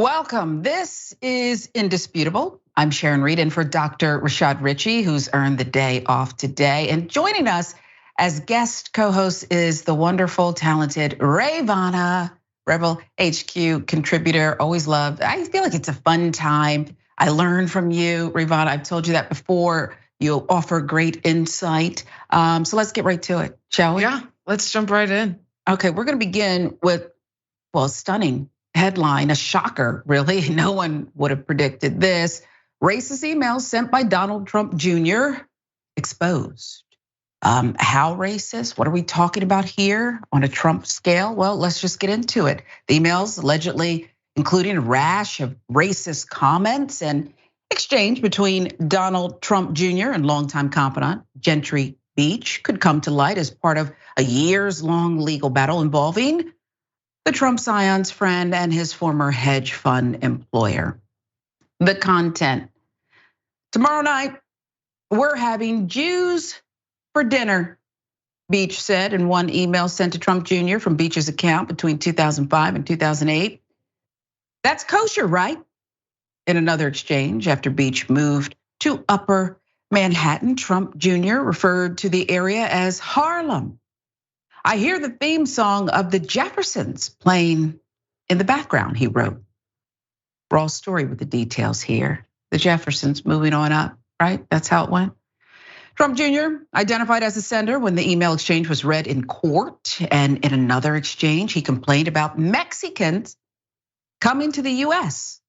Welcome. This is Indisputable. I'm Sharon Reed, and for Dr. Rashad Ritchie, who's earned the day off today. And joining us as guest co-host is the wonderful, talented Rayyvana, Rebel HQ contributor. Always loved. I feel like it's a fun time. I learn from you, Rayyvana. I've told you that before. You offer great insight. So let's get right to it, shall we? Yeah, let's jump right in. Okay, we're gonna begin with, well, stunning headline, a shocker, really. No one would have predicted this. Racist emails sent by Donald Trump Jr. exposed. How racist? What are we talking about here on a Trump scale? Well, let's just get into it. The emails allegedly including a rash of racist comments and exchange between Donald Trump Jr. and longtime confidant Gentry Beach could come to light as part of a years-long legal battle involving the Trump scion's friend and his former hedge fund employer. The content. Tomorrow night, we're having Jews for dinner, Beach said in one email sent to Trump Jr. from Beach's account between 2005 and 2008. That's kosher, right? In another exchange, after Beach moved to Upper Manhattan, Trump Jr. referred to the area as Harlem. I hear the theme song of the Jeffersons playing in the background, he wrote. Raw story with the details here. The Jeffersons moving on up, right? That's how it went. Trump Jr. identified as the sender when the email exchange was read in court. And in another exchange, he complained about Mexicans coming to the US,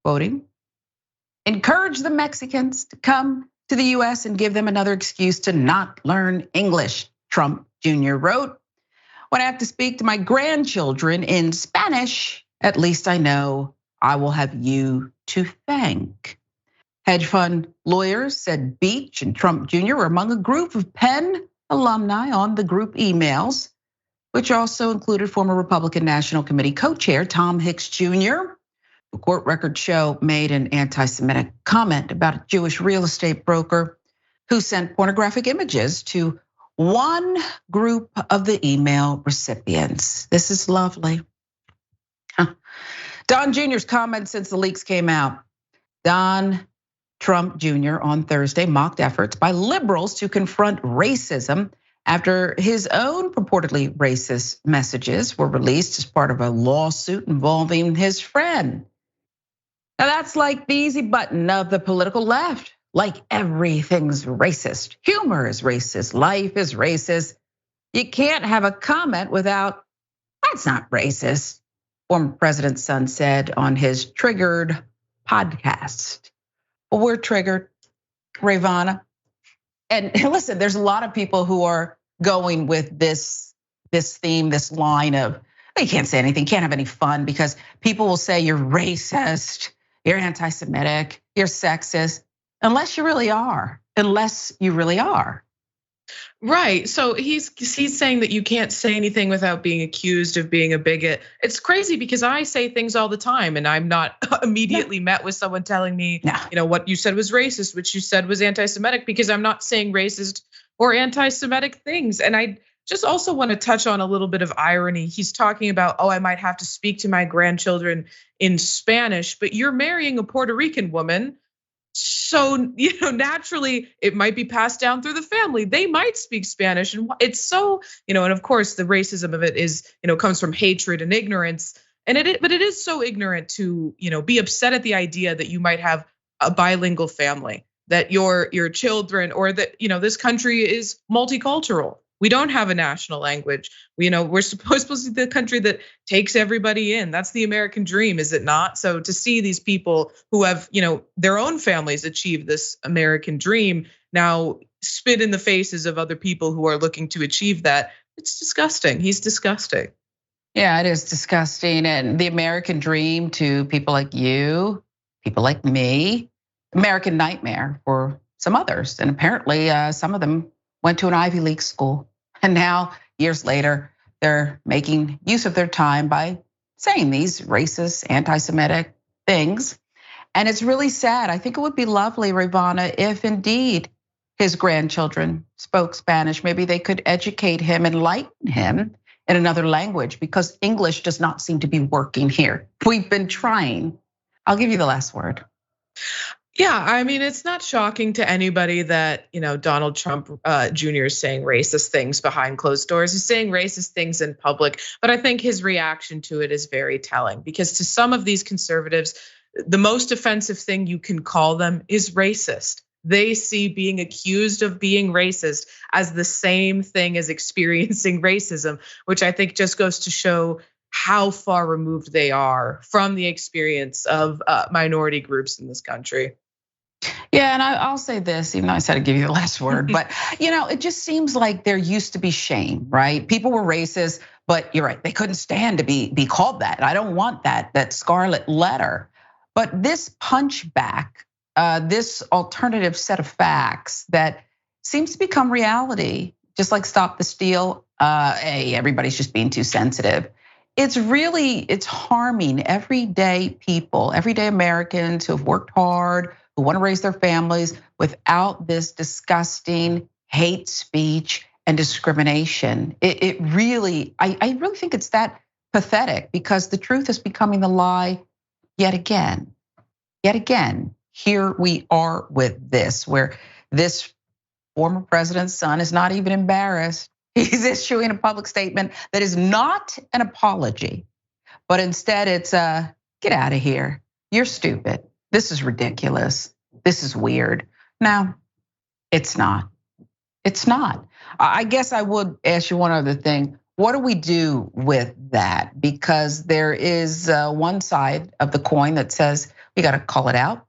quoting, encourage the Mexicans to come to the US and give them another excuse to not learn English, Trump Jr. wrote. When I have to speak to my grandchildren in Spanish, at least I know I will have you to thank. Hedge fund lawyers said Beach and Trump Jr. were among a group of Penn alumni on the group emails, which also included former Republican National Committee co-chair Tom Hicks Jr. The court records show made an anti-Semitic comment about a Jewish real estate broker who sent pornographic images to one group of the email recipients. This is lovely. Don Jr.'s comments since the leaks came out. Don Trump Jr. on Thursday mocked efforts by liberals to confront racism after his own purportedly racist messages were released as part of a lawsuit involving his friend. Now that's like the easy button of the political left. Like everything's racist. Humor is racist, life is racist. You can't have a comment without, that's not racist, former president's son said on his Triggered podcast. Well, we're triggered, Rayyvana. And listen, there's a lot of people who are going with this theme, this line of, you can't say anything, can't have any fun because people will say you're racist, you're anti-Semitic, you're sexist. Unless you really are, Right, so he's saying that you can't say anything without being accused of being a bigot. It's crazy because I say things all the time and I'm not immediately met with someone telling me, what you said was racist, which you said was anti-Semitic, because I'm not saying racist or anti-Semitic things. And I just also want to touch on a little bit of irony. He's talking about, I might have to speak to my grandchildren in Spanish, but you're marrying a Puerto Rican woman. So, naturally it might be passed down through the family. They might speak Spanish. And it's so, and of course the racism of it is, comes from hatred and ignorance. But it is so ignorant to, be upset at the idea that you might have a bilingual family, that your children, or that, this country is multicultural. We don't have a national language. We're supposed to be the country that takes everybody in. That's the American dream, is it not? So to see these people who have, their own families achieve this American dream now spit in the faces of other people who are looking to achieve that, it's disgusting. He's disgusting. Yeah, it is disgusting. And the American dream to people like you, people like me, American nightmare for some others. And apparently some of them went to an Ivy League school. And now, years later, they're making use of their time by saying these racist, anti-Semitic things. And it's really sad. I think it would be lovely, Rayyvana, if indeed his grandchildren spoke Spanish. Maybe they could educate him, enlighten him in another language because English does not seem to be working here. We've been trying. I'll give you the last word. Yeah, I mean, it's not shocking to anybody that, Donald Trump Jr. is saying racist things behind closed doors. He's saying racist things in public, but I think his reaction to it is very telling because to some of these conservatives, the most offensive thing you can call them is racist. They see being accused of being racist as the same thing as experiencing racism, which I think just goes to show how far removed they are from the experience of minority groups in this country. Yeah, and I'll say this, even though I said I'd give you the last word, but it just seems like there used to be shame, right? People were racist, but you're right, they couldn't stand to be called that. I don't want that scarlet letter. But this punchback, this alternative set of facts that seems to become reality, just like Stop the Steal, hey, everybody's just being too sensitive. It's harming everyday people, everyday Americans who have worked hard, who want to raise their families without this disgusting hate speech and discrimination. I really think it's that pathetic because the truth is becoming the lie yet again. Yet again, here we are with this, where this former president's son is not even embarrassed. He's issuing a public statement that is not an apology, but instead it's get out of here. You're stupid. This is ridiculous. This is weird. No, it's not. It's not. I guess I would ask you one other thing. What do we do with that? Because there is one side of the coin that says you got to call it out.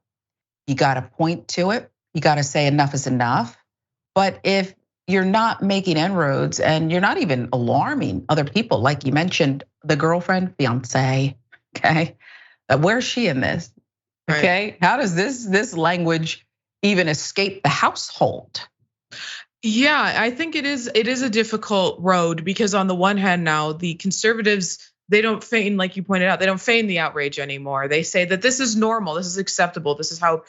You got to point to it. You got to say enough is enough. But if you're not making inroads and you're not even alarming other people, like you mentioned, the girlfriend, fiance, okay? Where's she in this? Okay, right. How does this language even escape the household? Yeah, I think it is a difficult road because on the one hand now, the conservatives, they don't feign, like you pointed out, they don't feign the outrage anymore. They say that this is normal, this is acceptable, this is how,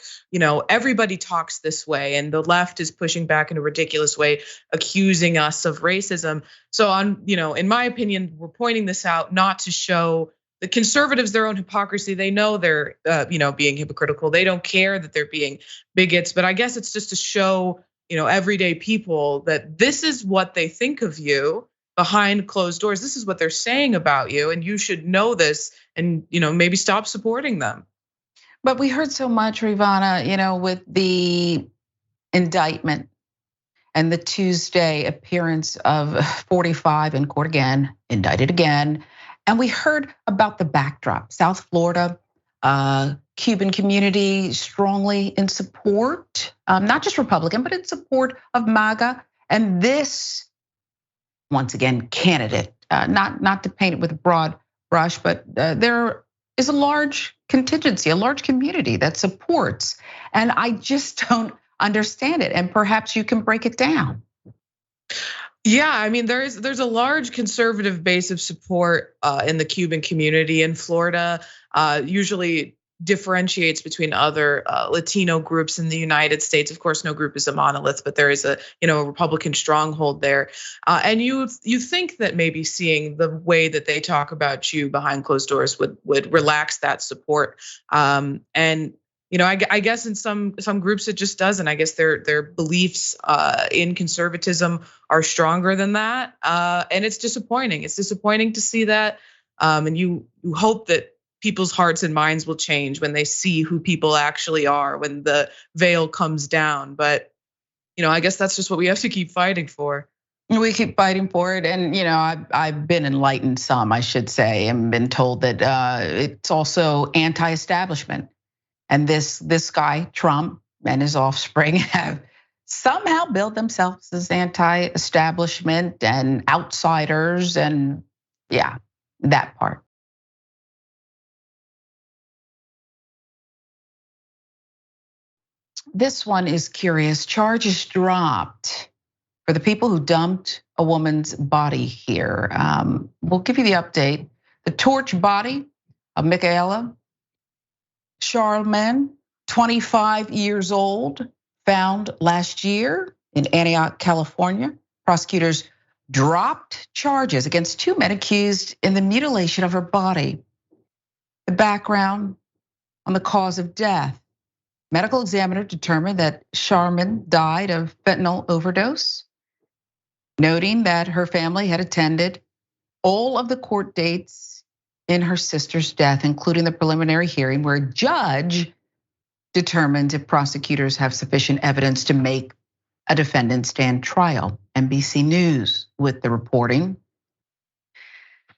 everybody talks this way. And the left is pushing back in a ridiculous way, accusing us of racism. So in my opinion, we're pointing this out not to show the conservatives their own hypocrisy. They know they're being hypocritical. They don't care that they're being bigots, but I guess it's just to show, everyday people that this is what they think of you behind closed doors. This is what they're saying about you, and you should know this and maybe stop supporting them. But we heard so much, Rayyvana, with the indictment and the Tuesday appearance of 45 in court again, indicted again. And we heard about the backdrop, South Florida, Cuban community strongly in support, not just Republican, but in support of MAGA. And this, once again, candidate, not to paint it with a broad brush, but there is a large contingency, a large community that supports. And I just don't understand it. And perhaps you can break it down. Yeah, I mean, there's a large conservative base of support in the Cuban community in Florida. Usually differentiates between other Latino groups in the United States. Of course, no group is a monolith, but there is a Republican stronghold there. And you think that maybe seeing the way that they talk about you behind closed doors would relax that support. And I guess in some groups it just doesn't. I guess their beliefs in conservatism are stronger than that, and it's disappointing. It's disappointing to see that, and you hope that people's hearts and minds will change when they see who people actually are, when the veil comes down. But I guess that's just what we have to keep fighting for. We keep fighting for it, and I've been enlightened some, I should say, and been told that it's also anti-establishment. And this guy, Trump, and his offspring have somehow built themselves as anti-establishment and outsiders, and yeah, that part. This one is curious. Charges dropped for the people who dumped a woman's body here. We'll give you the update. The torch body of Michaela Charlemagne, 25 years old, found last year in Antioch, California. Prosecutors dropped charges against 2 men accused in the mutilation of her body. The background on the cause of death. Medical examiner determined that Sharon died of fentanyl overdose, noting that her family had attended all of the court dates in her sister's death, including the preliminary hearing where a judge determined if prosecutors have sufficient evidence to make a defendant stand trial. NBC News with the reporting.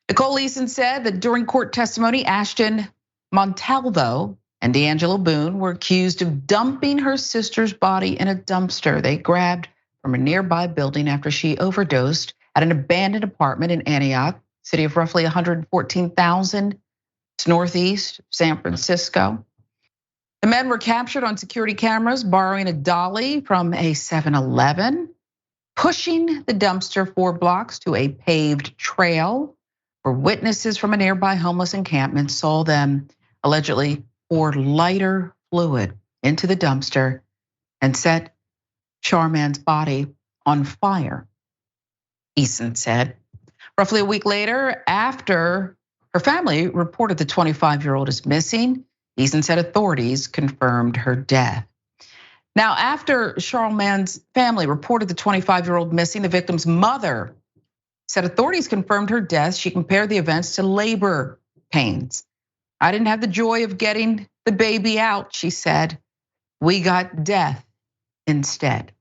Nicole Eason said that during court testimony, Ashton Montalvo and D'Angelo Boone were accused of dumping her sister's body in a dumpster they grabbed from a nearby building after she overdosed at an abandoned apartment in Antioch, city of roughly 114,000. It's northeast San Francisco. The men were captured on security cameras borrowing a dolly from a 7-Eleven, pushing the dumpster 4 blocks to a paved trail where witnesses from a nearby homeless encampment saw them allegedly pour lighter fluid into the dumpster and set Charman's body on fire, Eason said. Roughly a week later, after her family reported the 25-year-old is missing, Eason said authorities confirmed her death. Now, after Charman's family reported the 25-year-old missing, the victim's mother said authorities confirmed her death. She compared the events to labor pains. I didn't have the joy of getting the baby out, she said. We got death instead.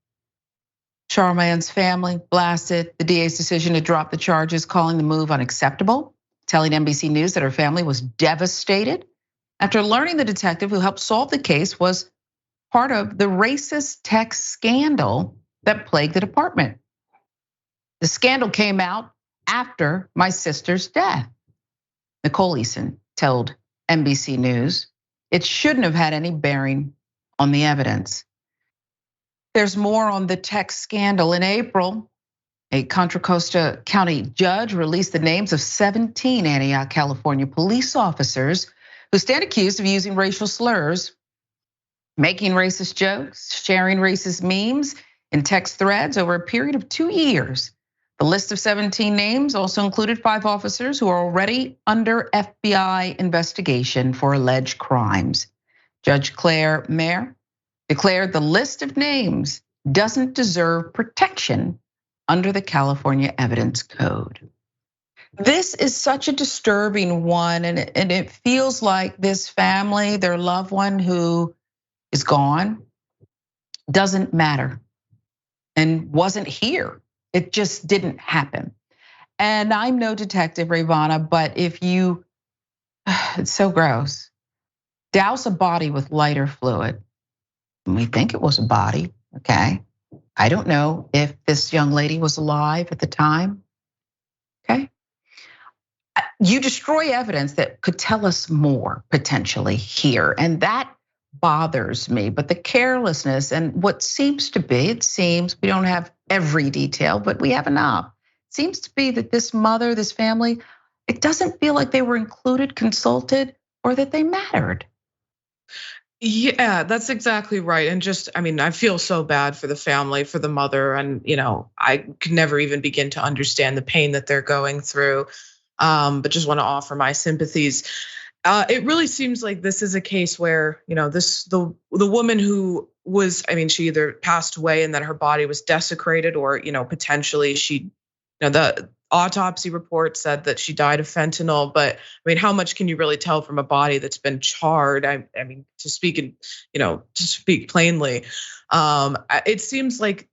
Charman's family blasted the DA's decision to drop the charges, calling the move unacceptable, telling NBC News that her family was devastated after learning the detective who helped solve the case was part of the racist text scandal that plagued the department. The scandal came out after my sister's death, Nicole Eason told NBC News. It shouldn't have had any bearing on the evidence. There's more on the text scandal. In April, a Contra Costa County judge released the names of 17 Antioch, California police officers who stand accused of using racial slurs, making racist jokes, sharing racist memes in text threads over a period of 2 years. The list of 17 names also included 5 officers who are already under FBI investigation for alleged crimes. Judge Claire Mayer declared the list of names doesn't deserve protection under the California Evidence Code. This is such a disturbing one, and it feels like this family, their loved one who is gone, doesn't matter and wasn't here. It just didn't happen. And I'm no detective, Rayyvana, but if you, it's so gross. Douse a body with lighter fluid. And we think it was a body, okay? I don't know if this young lady was alive at the time, okay? You destroy evidence that could tell us more potentially here, and that bothers me. But the carelessness and what seems to be, it seems, we don't have every detail, but we have enough. It seems to be that this mother, this family, it doesn't feel like they were included, consulted, or that they mattered. Yeah, that's exactly right. And just, I mean, I feel so bad for the family, for the mother, and I could never even begin to understand the pain that they're going through. But just want to offer my sympathies. It really seems like this is a case where, the woman who was, I mean, she either passed away and then her body was desecrated, or, potentially she, the autopsy report said that she died of fentanyl. But I mean, how much can you really tell from a body that's been charred? I mean, to speak plainly, it seems like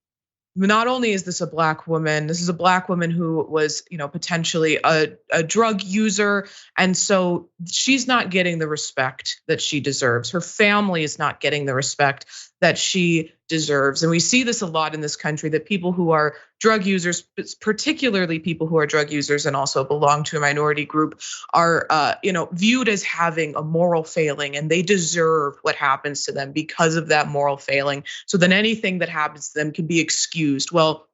not only is this a black woman, this is a black woman who was, potentially a drug user. And so she's not getting the respect that she deserves. Her family is not getting the respect that she deserves. And we see this a lot in this country, that people who are drug users, particularly people who are drug users and also belong to a minority group, are viewed as having a moral failing, and they deserve what happens to them because of that moral failing. So then anything that happens to them can be excused. Well,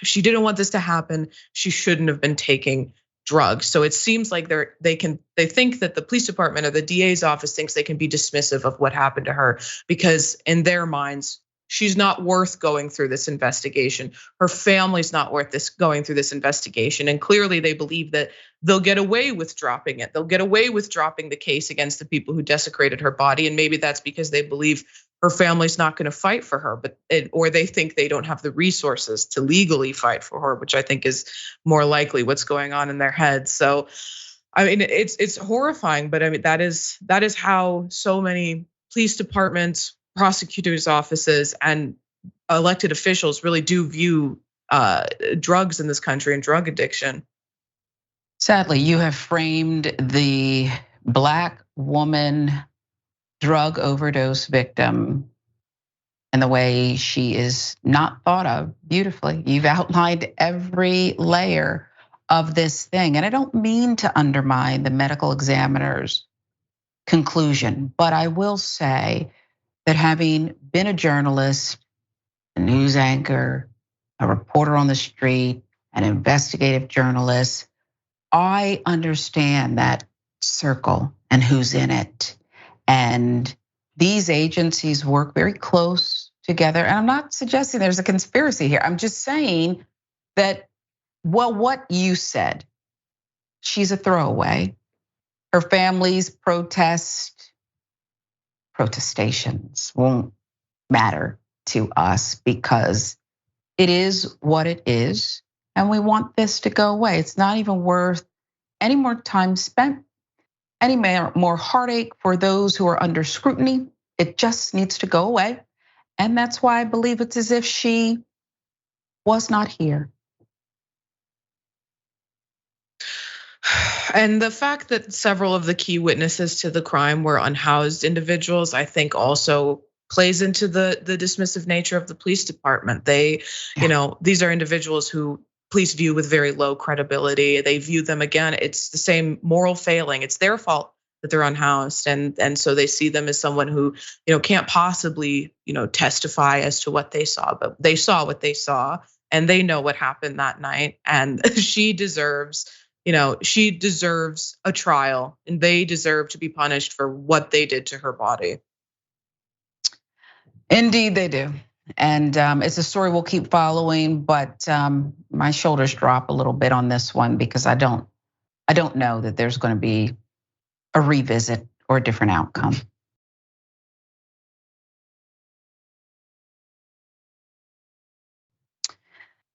if she didn't want this to happen, she shouldn't have been taking drugs. So it seems like they think that the police department or the DA's office thinks they can be dismissive of what happened to her, because in their minds, she's not worth going through this investigation. Her family's not worth going through this investigation. And clearly they believe that they'll get away with dropping it. They'll get away with dropping the case against the people who desecrated her body. And maybe that's because they believe her family's not going to fight for her, or they think they don't have the resources to legally fight for her, which I think is more likely what's going on in their heads. So, I mean, it's horrifying, but I mean, that is how so many police departments, prosecutors' offices, and elected officials really do view drugs in this country and drug addiction. Sadly, you have framed the Black woman drug overdose victim and the way she is not thought of beautifully. You've outlined every layer of this thing. And I don't mean to undermine the medical examiner's conclusion, but I will say that having been a journalist, a news anchor, a reporter on the street, an investigative journalist, I understand that circle and who's in it. And these agencies work very close together. And I'm not suggesting there's a conspiracy here. I'm just saying that, well, what you said, she's a throwaway. Her family's protestations won't matter to us because it is what it is. And we want this to go away. It's not even worth any more time spent, any more heartache for those who are under scrutiny. It just needs to go away. And that's why I believe it's as if she was not here. And the fact that several of the key witnesses to the crime were unhoused individuals, I think also plays into the dismissive nature of the police department. They, these are individuals who police view with very low credibility. They view them, again, it's the same moral failing. It's their fault that they're unhoused. And so they see them as someone who, can't possibly, testify as to what they saw, but they saw what they saw and they know what happened that night. And she deserves a trial and they deserve to be punished for what they did to her body. Indeed, they do. And it's a story we'll keep following, but my shoulders drop a little bit on this one because I don't know that there's going to be a revisit or a different outcome.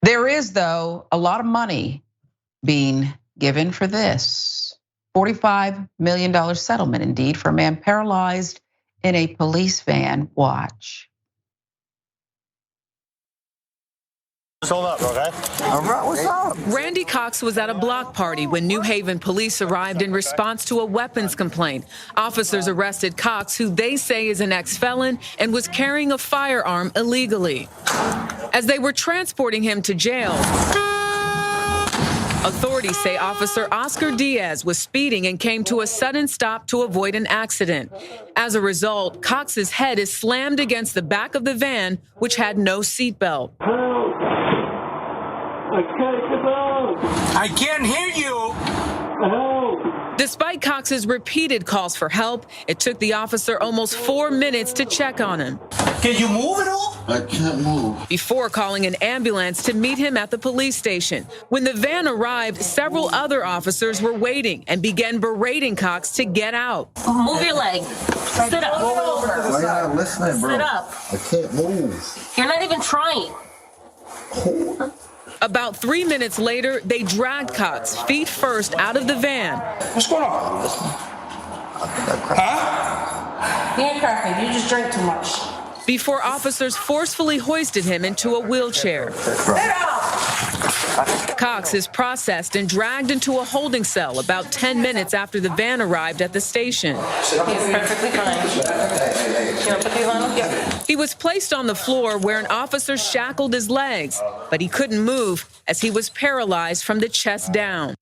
There is, though, a lot of money being given for this. $45 million settlement, indeed, for a man paralyzed in a police van. Watch. Hold up, okay? All right, what's up? Randy Cox was at a block party when New Haven police arrived in response to a weapons complaint. Officers arrested Cox, who they say is an ex-felon and was carrying a firearm illegally. As they were transporting him to jail, authorities say Officer Oscar Diaz was speeding and came to a sudden stop to avoid an accident. As a result, Cox's head is slammed against the back of the van, which had no seatbelt. I can't hear you. Despite Cox's repeated calls for help, it took the officer almost 4 minutes to check on him. Can you move at all? I can't move. Before calling an ambulance to meet him at the police station. When the van arrived, several other officers were waiting and began berating Cox to get out. Move your leg. Sit up. Roll over. Why not listening, bro? Sit up. I can't move. You're not even trying. About 3 minutes later, they dragged Cox feet first out of the van. What's going on? Huh? You ain't cracking. You just drink too much. Before officers forcefully hoisted him into a wheelchair. Cox is processed and dragged into a holding cell about 10 minutes after the van arrived at the station. He's perfectly fine. You want to put these on? Yeah. He was placed on the floor where an officer shackled his legs, but he couldn't move as he was paralyzed from the chest down.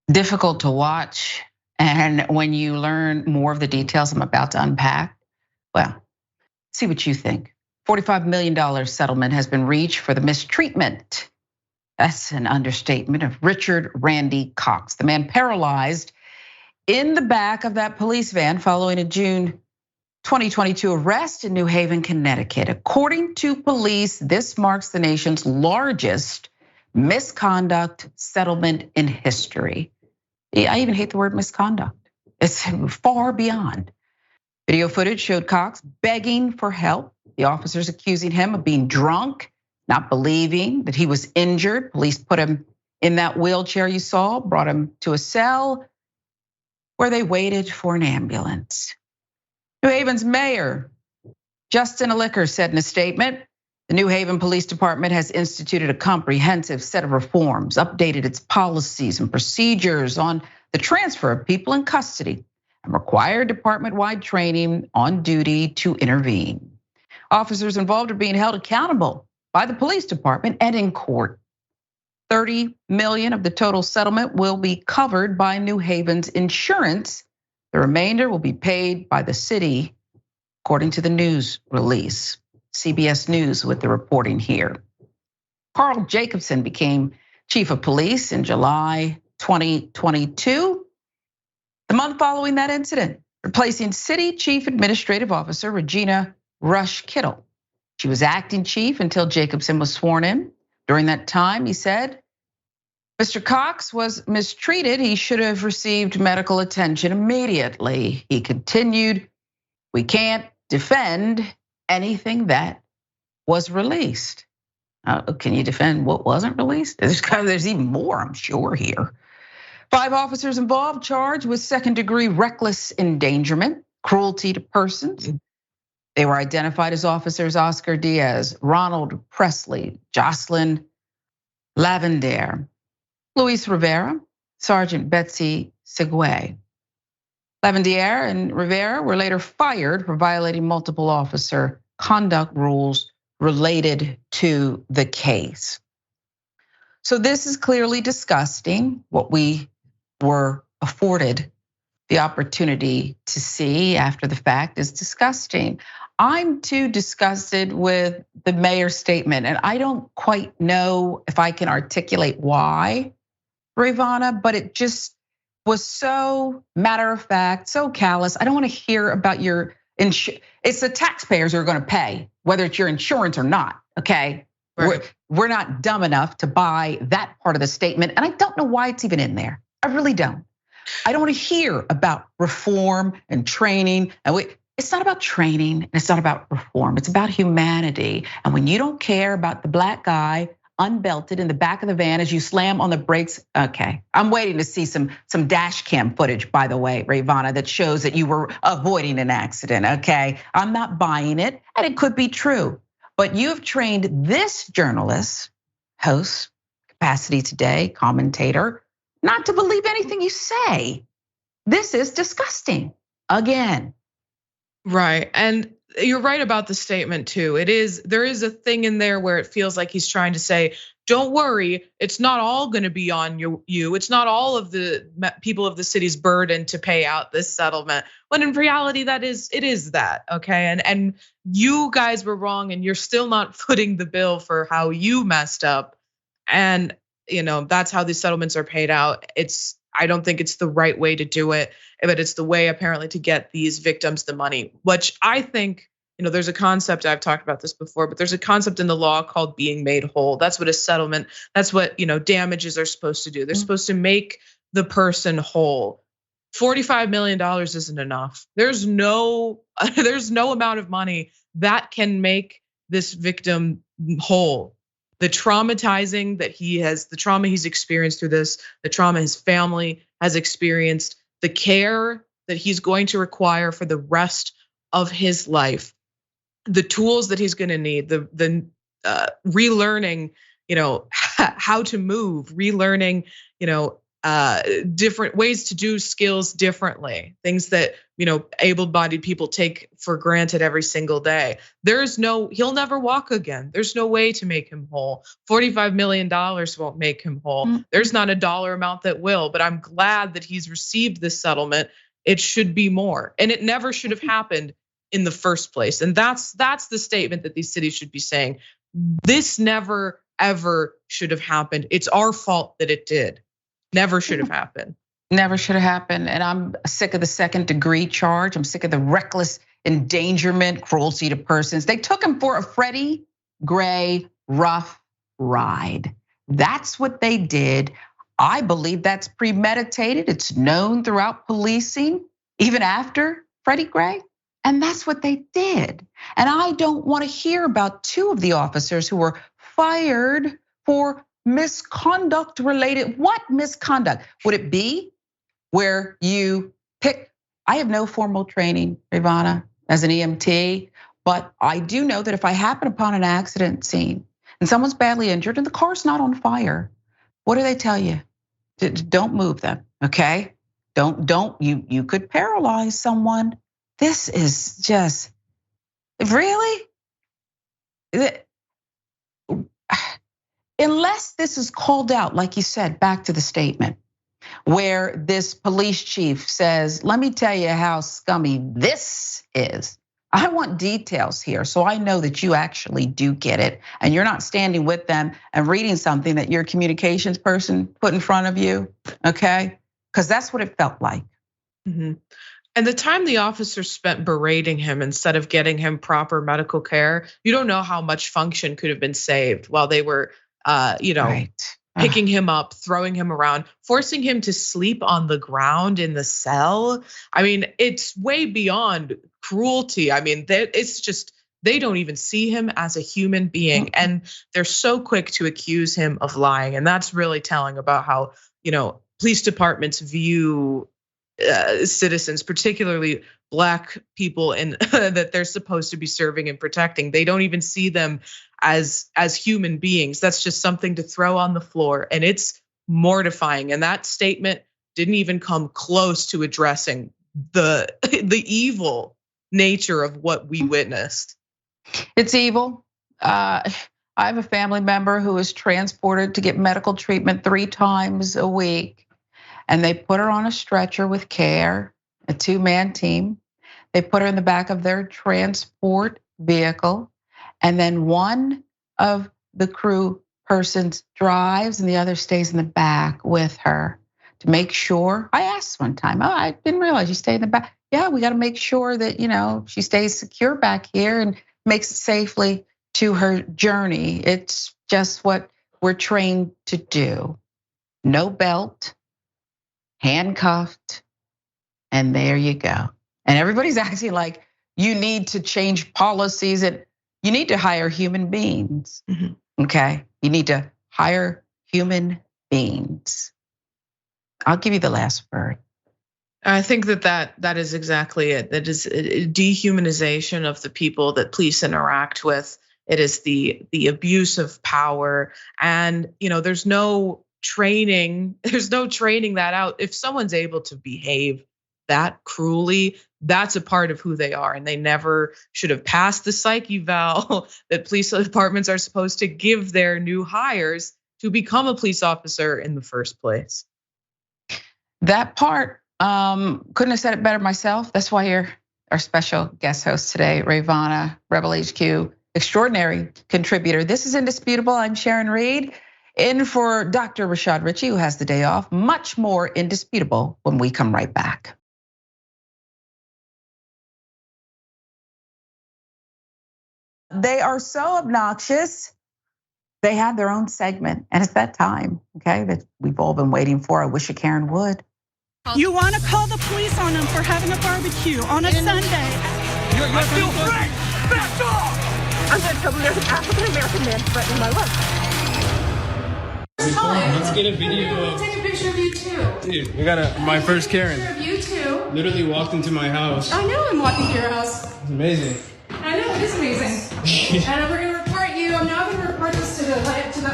Difficult to watch. And when you learn more of the details I'm about to unpack, well, see what you think. $45 million settlement has been reached for the mistreatment. That's an understatement of Richard Randy Cox, the man paralyzed in the back of that police van following a June 2022 arrest in New Haven, Connecticut. According to police, this marks the nation's largest misconduct settlement in history. I even hate the word misconduct. It's far beyond. Video footage showed Cox begging for help. The officers accusing him of being drunk, not believing that he was injured. Police put him in that wheelchair you saw, brought him to a cell where they waited for an ambulance. New Haven's mayor, Justin Alicker, said in a statement, the New Haven Police Department has instituted a comprehensive set of reforms, updated its policies and procedures on the transfer of people in custody, and required department-wide training on duty to intervene. Officers involved are being held accountable by the police department and in court. 30 million of the total settlement will be covered by New Haven's insurance. The remainder will be paid by the city, according to the news release. CBS News with the reporting here. Carl Jacobson became chief of police in July 2022, the month following that incident, replacing city chief administrative officer Regina Rush Kittle. She was acting chief until Jacobson was sworn in. During that time, he said, Mr. Cox was mistreated. He should have received medical attention immediately. He continued, we can't defend anything that was released. Can you defend what wasn't released? There's even more, I'm sure, here. 5 officers involved charged with second-degree reckless endangerment, cruelty to persons. They were identified as officers Oscar Diaz, Ronald Presley, Jocelyn Lavendaire, Luis Rivera, Sergeant Betsy Segway. Lavendaire and Rivera were later fired for violating multiple officer conduct rules related to the case. So this is clearly disgusting. What we were afforded the opportunity to see after the fact is disgusting. I'm too disgusted with the mayor's statement, and I don't quite know if I can articulate why, Rayyvana, but it just was so matter of fact, so callous. I don't want to hear about your insurance. It's the taxpayers who are going to pay, whether it's your insurance or not, okay? Right. We're not dumb enough to buy that part of the statement, and I don't know why it's even in there. I really don't. I don't want to hear about reform and training. It's not about training, it's not about reform, it's about humanity. And when you don't care about the black guy unbelted in the back of the van as you slam on the brakes, okay. I'm waiting to see some dash cam footage, by the way, Rayyvana, that shows that you were avoiding an accident, okay? I'm not buying it, and it could be true. But you have trained this journalist, host, Capacity Today, commentator, not to believe anything you say. This is disgusting, again. Right, and you're right about the statement too. There is a thing in there where it feels like he's trying to say, don't worry, it's not all gonna be on you. It's not all of the people of the city's burden to pay out this settlement. When in reality, it is that, okay? And you guys were wrong, and you're still not footing the bill for how you messed up. And that's how these settlements are paid out. I don't think it's the right way to do it, but it's the way apparently to get these victims the money, which I think, there's a concept, I've talked about this before, but there's a concept in the law called being made whole. That's what a settlement, that's what, damages are supposed to do. They're supposed to make the person whole. $45 million isn't enough. There's no amount of money that can make this victim whole. The traumatizing that the trauma he's experienced through this, the trauma his family has experienced, the care that he's going to require for the rest of his life, the tools that he's going to need, the relearning, how to move, relearning, different ways to do skills differently, things that, able-bodied people take for granted every single day. He'll never walk again. There's no way to make him whole. $45 million won't make him whole. There's not a dollar amount that will, but I'm glad that he's received this settlement. It should be more, and it never should have happened in the first place. And that's the statement that these cities should be saying. This never, ever should have happened. It's our fault that it did. Never should have happened. Never should have happened. And I'm sick of the second-degree charge. I'm sick of the reckless endangerment, cruelty to persons. They took him for a Freddie Gray rough ride. That's what they did. I believe that's premeditated. It's known throughout policing, even after Freddie Gray. And that's what they did. And I don't want to hear about 2 of the officers who were fired for misconduct related. What misconduct? Would it be where you pick? I have no formal training, Rayyvana, as an EMT, but I do know that if I happen upon an accident scene and someone's badly injured and the car's not on fire, what do they tell you? Don't move them, okay? You could paralyze someone. This is just, really? Unless this is called out, like you said, back to the statement, where this police chief says, let me tell you how scummy this is. I want details here so I know that you actually do get it and you're not standing with them and reading something that your communications person put in front of you, okay? Because that's what it felt like. And the time the officer spent berating him instead of getting him proper medical care, you don't know how much function could have been saved while they were, picking him up, throwing him around, forcing him to sleep on the ground in the cell. I mean, it's way beyond cruelty. I mean, it's just, they don't even see him as a human being. And they're so quick to accuse him of lying. And that's really telling about how, police departments view citizens, particularly Black people, and that they're supposed to be serving and protecting. They don't even see them as human beings. That's just something to throw on the floor, and it's mortifying. And that statement didn't even come close to addressing the evil nature of what we witnessed. It's evil. I have a family member who is transported to get medical treatment 3 times a week. And they put her on a stretcher with care, a 2-man team. They put her in the back of their transport vehicle. And then one of the crew persons drives and the other stays in the back with her to make sure. I asked one time, I didn't realize you stay in the back. Yeah, we got to make sure that, she stays secure back here and makes it safely to her journey. It's just what we're trained to do. No belt, handcuffed, and there you go. And everybody's acting like you need to change policies and you need to hire human beings, okay? You need to hire human beings. I'll give you the last word. I think that is exactly it. That is a dehumanization of the people that police interact with. It is the abuse of power, and there's no training that out. If someone's able to behave that cruelly, that's a part of who they are, and they never should have passed the psych eval that police departments are supposed to give their new hires to become a police officer in the first place. That part, couldn't have said it better myself. That's why you're our special guest host today, Rayyvana, Rebel HQ, extraordinary contributor. This is Indisputable. I'm Sharon Reed. In for Dr. Rashad Ritchie, who has the day off. Much more indisputable when we come right back. They are so obnoxious. They have their own segment, and it's that time, okay, that we've all been waiting for. I wish a Karen would. You want to call the police on them for having a barbecue on a Sunday? I feel free! Back off! I'm going to tell them there's an African-American man threatening my life. Let's get a video. We'll take a picture of you too. Dude, we got my first Karen. Of you too. Literally walked into my house. I know I'm walking to your house. It's amazing. I know, it is amazing. And we're gonna report you. I'm now gonna report this to the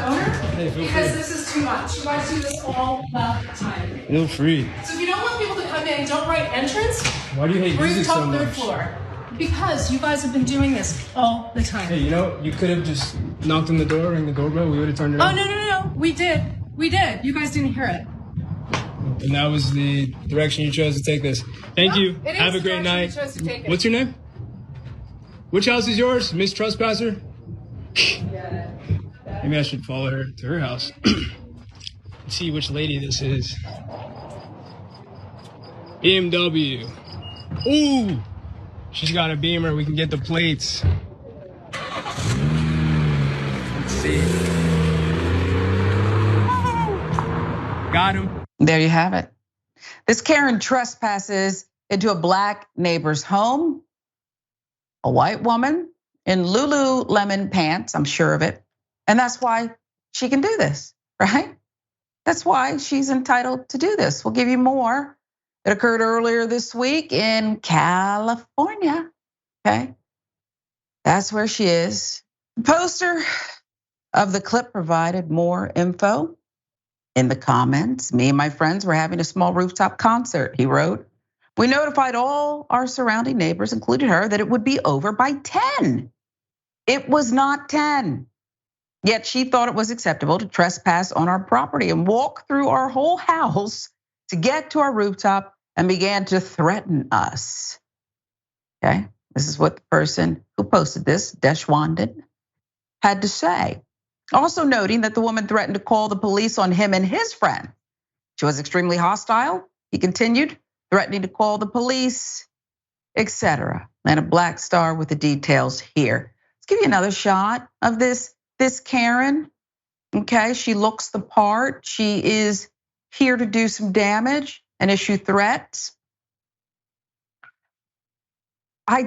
owner because this is too much. You guys do this all the time. Feel free. So if you don't want people to come in, don't write entrance. Why do you hate music so much? Third floor. Because you guys have been doing this all the time. Hey, you could have just knocked on the door, rang the doorbell, we would have turned it on. Oh, no. We did. You guys didn't hear it. And that was the direction you chose to take this. Thank you. Have a great night. What's your name? Which house is yours, Miss Trespasser? Maybe I should follow her to her house. See which lady this is. BMW. Ooh. She's got a Beamer. We can get the plates. Let's see. Got him. There you have it. This Karen trespasses into a black neighbor's home. A white woman in Lululemon pants, I'm sure of it. And that's why she can do this, right? That's why she's entitled to do this. We'll give you more. It occurred earlier this week in California, okay? That's where she is. The poster of the clip provided more info in the comments. Me and my friends were having a small rooftop concert, he wrote. We notified all our surrounding neighbors, including her, that it would be over by 10. It was not 10. Yet she thought it was acceptable to trespass on our property and walk through our whole house to get to our rooftop and began to threaten us. Okay, this is what the person who posted this, Deshwandit, had to say. Also noting that the woman threatened to call the police on him and his friend. She was extremely hostile, he continued, threatening to call the police, etc. And a black star with the details here. Let's give you another shot of this Karen. Okay, she looks the part. She is here to do some damage and issue threats. I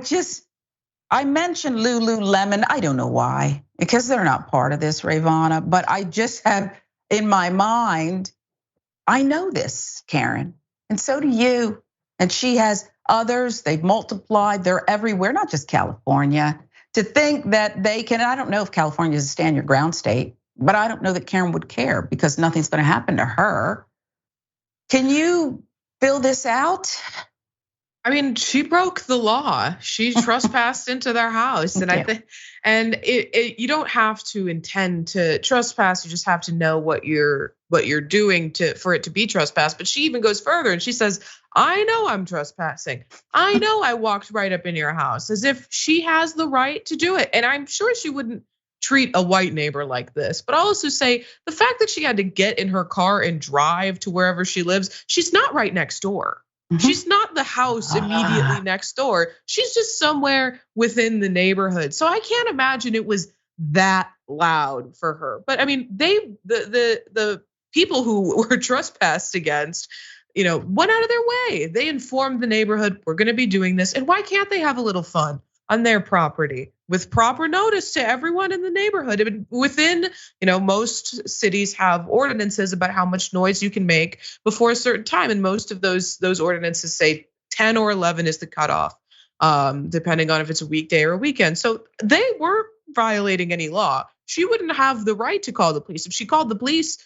mentioned Lululemon. I don't know why, because they're not part of this, Rayyvana, but I just have in my mind, I know this, Karen, and so do you. And she has others, they've multiplied, they're everywhere, not just California. To think that they can, I don't know if California is a stand your ground state, but I don't know that Karen would care because nothing's gonna happen to her. Can you fill this out? I mean, she broke the law. She trespassed into their house, and I think, you don't have to intend to trespass. You just have to know what you're doing for it to be trespass. But she even goes further, and she says, "I know I'm trespassing. I know I walked right up in your house," as if she has the right to do it. And I'm sure she wouldn't treat a white neighbor like this. But I'll also say the fact that she had to get in her car and drive to wherever she lives, she's not right next door. She's not the house immediately next door. She's just somewhere within the neighborhood. So I can't imagine it was that loud for her. But I mean, the people who were trespassed against, went out of their way. They informed the neighborhood, we're gonna be doing this. And why can't they have a little fun on their property with proper notice to everyone in the neighborhood? I mean, within, most cities have ordinances about how much noise you can make before a certain time. And most of those ordinances say 10 or 11 is the cutoff, depending on if it's a weekday or a weekend. So they weren't violating any law. She wouldn't have the right to call the police. If she called the police,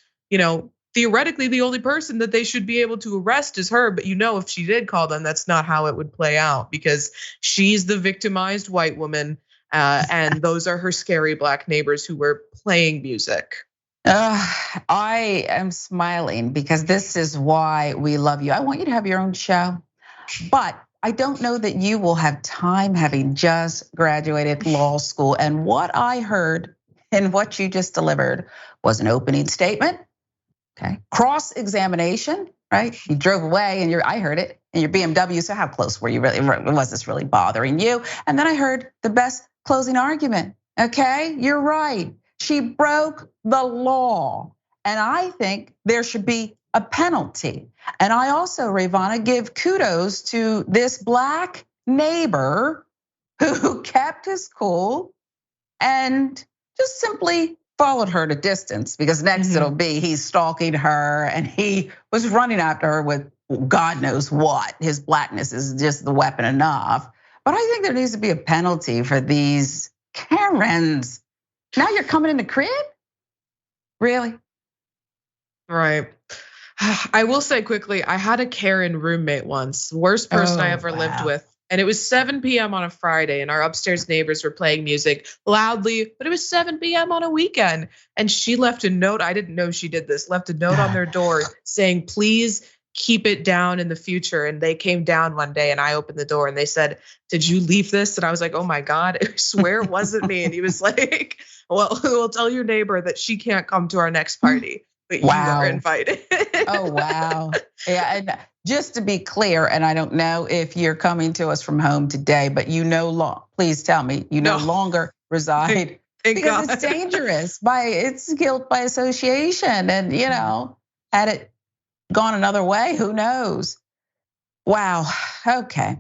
theoretically, the only person that they should be able to arrest is her. But if she did call them, that's not how it would play out because she's the victimized white woman. And those are her scary black neighbors who were playing music. I am smiling because this is why we love you. I want you to have your own show, but I don't know that you will have time having just graduated law school. And what I heard in what you just delivered was an opening statement. Okay, cross-examination, right? You drove away and I heard it in your BMW. So how close were you really? Was this really bothering you? And then I heard the best closing argument. Okay, you're right. She broke the law. And I think there should be a penalty. And I also, Rayyvana, give kudos to this black neighbor who kept his cool and just simply followed her to distance because next it'll be he's stalking her and he was running after her with God knows what. His blackness is just the weapon enough. But I think there needs to be a penalty for these Karens. Now you're coming in the crib? Really? Right. I will say quickly, I had a Karen roommate once, worst person I ever lived with. And it was 7 p.m. on a Friday and our upstairs neighbors were playing music loudly, but it was 7 p.m. on a weekend. And she left a note, I didn't know she did this, left a note on their door saying, please keep it down in the future. And they came down one day and I opened the door and they said, did you leave this? And I was like, oh my God, I swear it wasn't me. And he was like, well, we'll tell your neighbor that she can't come to our next party. but wow. you are invited. Oh, wow. Yeah, and just to be clear, and I don't know if you're coming to us from home today, but please tell me, you no longer reside Thank because God. it's dangerous. It's guilt by association. And had it gone another way, who knows? Wow, okay.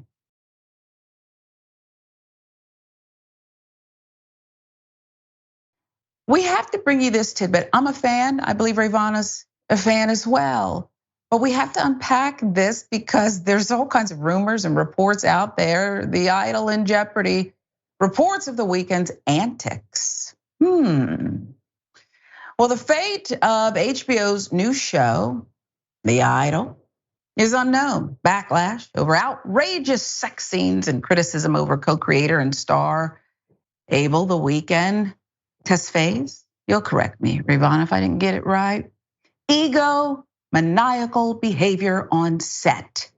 We have to bring you this tidbit. I'm a fan. I believe Rayyvana's a fan as well. But we have to unpack this because there's all kinds of rumors and reports out there. The Idol in jeopardy. Reports of the weekend's antics. Well, the fate of HBO's new show, The Idol, is unknown. Backlash over outrageous sex scenes and criticism over co-creator and star Abel the Weekend. Test phase, you'll correct me, Rayyvana, if I didn't get it right. Ego, maniacal behavior on set.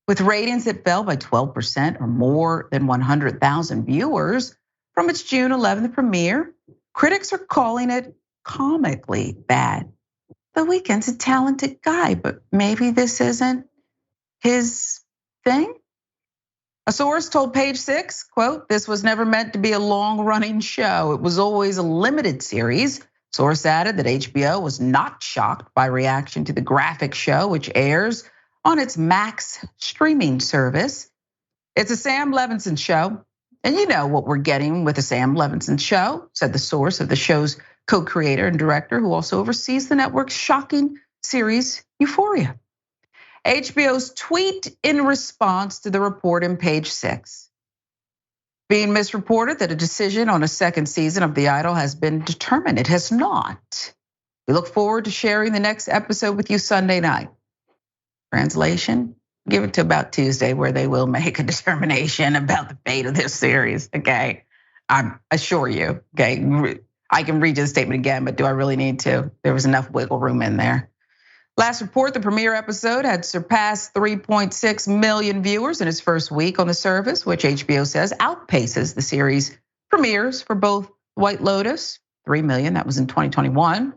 With ratings that fell by 12% or more than 100,000 viewers from its June 11th premiere, critics are calling it comically bad. The Weeknd's a talented guy, but maybe this isn't his thing? A source told Page Six, quote, "This was never meant to be a long-running show. It was always a limited series." Source added that HBO was not shocked by reaction to the graphic show, which airs on its Max streaming service. It's a Sam Levinson show, and you know what we're getting with a Sam Levinson show, said the source of the show's co-creator and director, who also oversees the network's shocking series Euphoria. HBO's tweet in response to the report in Page Six. Being misreported that a decision on a second season of The Idol has been determined. It has not. We look forward to sharing the next episode with you Sunday night. Translation, give it to about Tuesday where they will make a determination about the fate of this series, okay? I assure you, okay? I can read you the statement again, but do I really need to? There was enough wiggle room in there. Last report, the premiere episode had surpassed 3.6 million viewers in its first week on the service, which HBO says outpaces the series premieres for both White Lotus, 3 million, that was in 2021,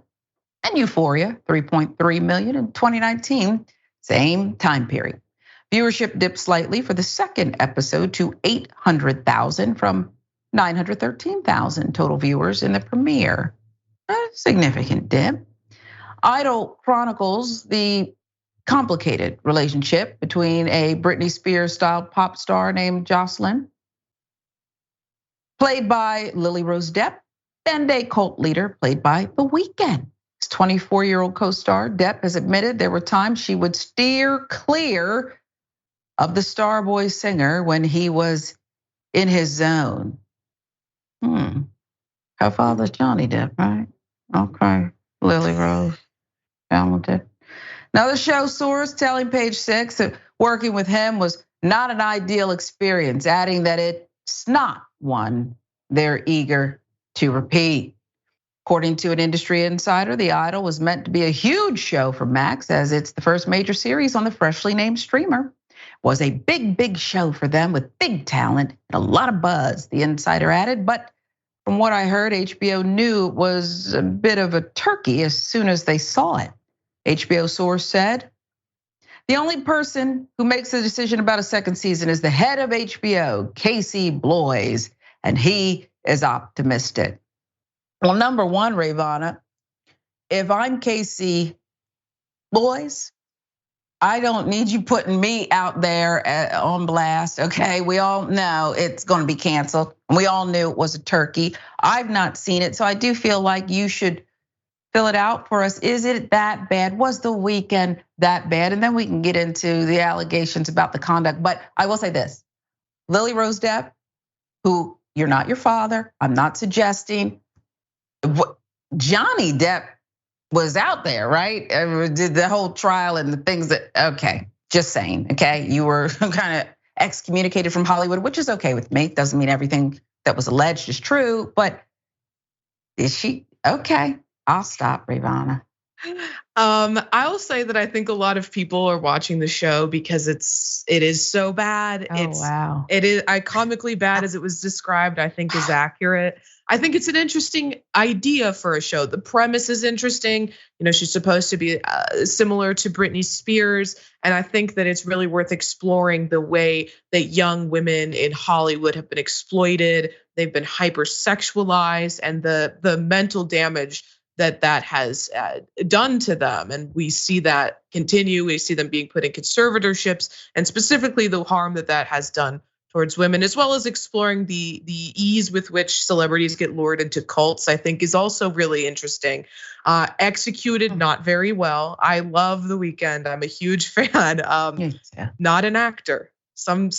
and Euphoria, 3.3 million in 2019, same time period. Viewership dipped slightly for the second episode to 800,000 from 913,000 total viewers in the premiere. A significant dip. Idol chronicles the complicated relationship between a Britney Spears-style pop star named Jocelyn, played by Lily Rose Depp, and a cult leader played by The Weeknd. His 24-year-old co-star Depp has admitted there were times she would steer clear of the Starboy singer when he was in his zone. Her father's Johnny Depp, right? Okay, Lily Rose. Talented. Another show source telling Page Six that working with him was not an ideal experience, adding that it's not one they're eager to repeat. According to an industry insider, The Idol was meant to be a huge show for Max, as it's the first major series on the freshly named streamer. It was a big show for them with big talent and a lot of buzz, the insider added, but from what I heard, HBO knew it was a bit of a turkey as soon as they saw it. HBO source said, "The only person who makes a decision about a second season is the head of HBO, Casey Bloys, and he is optimistic." Well, number one, Rayyvana, if I'm Casey Bloys, I don't need you putting me out there on blast, okay? We all know it's gonna be canceled. We all knew it was a turkey. I've not seen it, so I do feel like you should fill it out for us. Is it that bad? Was The Weeknd that bad? And then we can get into the allegations about the conduct. But I will say this, Lily Rose Depp, who you're not your father, I'm not suggesting. Johnny Depp was out there, right? Did the whole trial and the things that, okay, just saying, okay? You were kind of excommunicated from Hollywood, which is okay with me. Doesn't mean everything that was alleged is true, but is she, okay, I'll stop, Rayyvana. I'll say that I think a lot of people are watching the show because it is so bad. Wow. It is comically bad as it was described, I think is accurate. I think it's an interesting idea for a show. The premise is interesting. She's supposed to be similar to Britney Spears. And I think that it's really worth exploring the way that young women in Hollywood have been exploited. They've been hypersexualized, and the mental damage that has done to them. And we see that continue. We see them being put in conservatorships, and specifically the harm that has done towards women, as well as exploring the ease with which celebrities get lured into cults, I think is also really interesting. Executed not very well. I love The Weeknd. I'm a huge fan. Not an actor. Some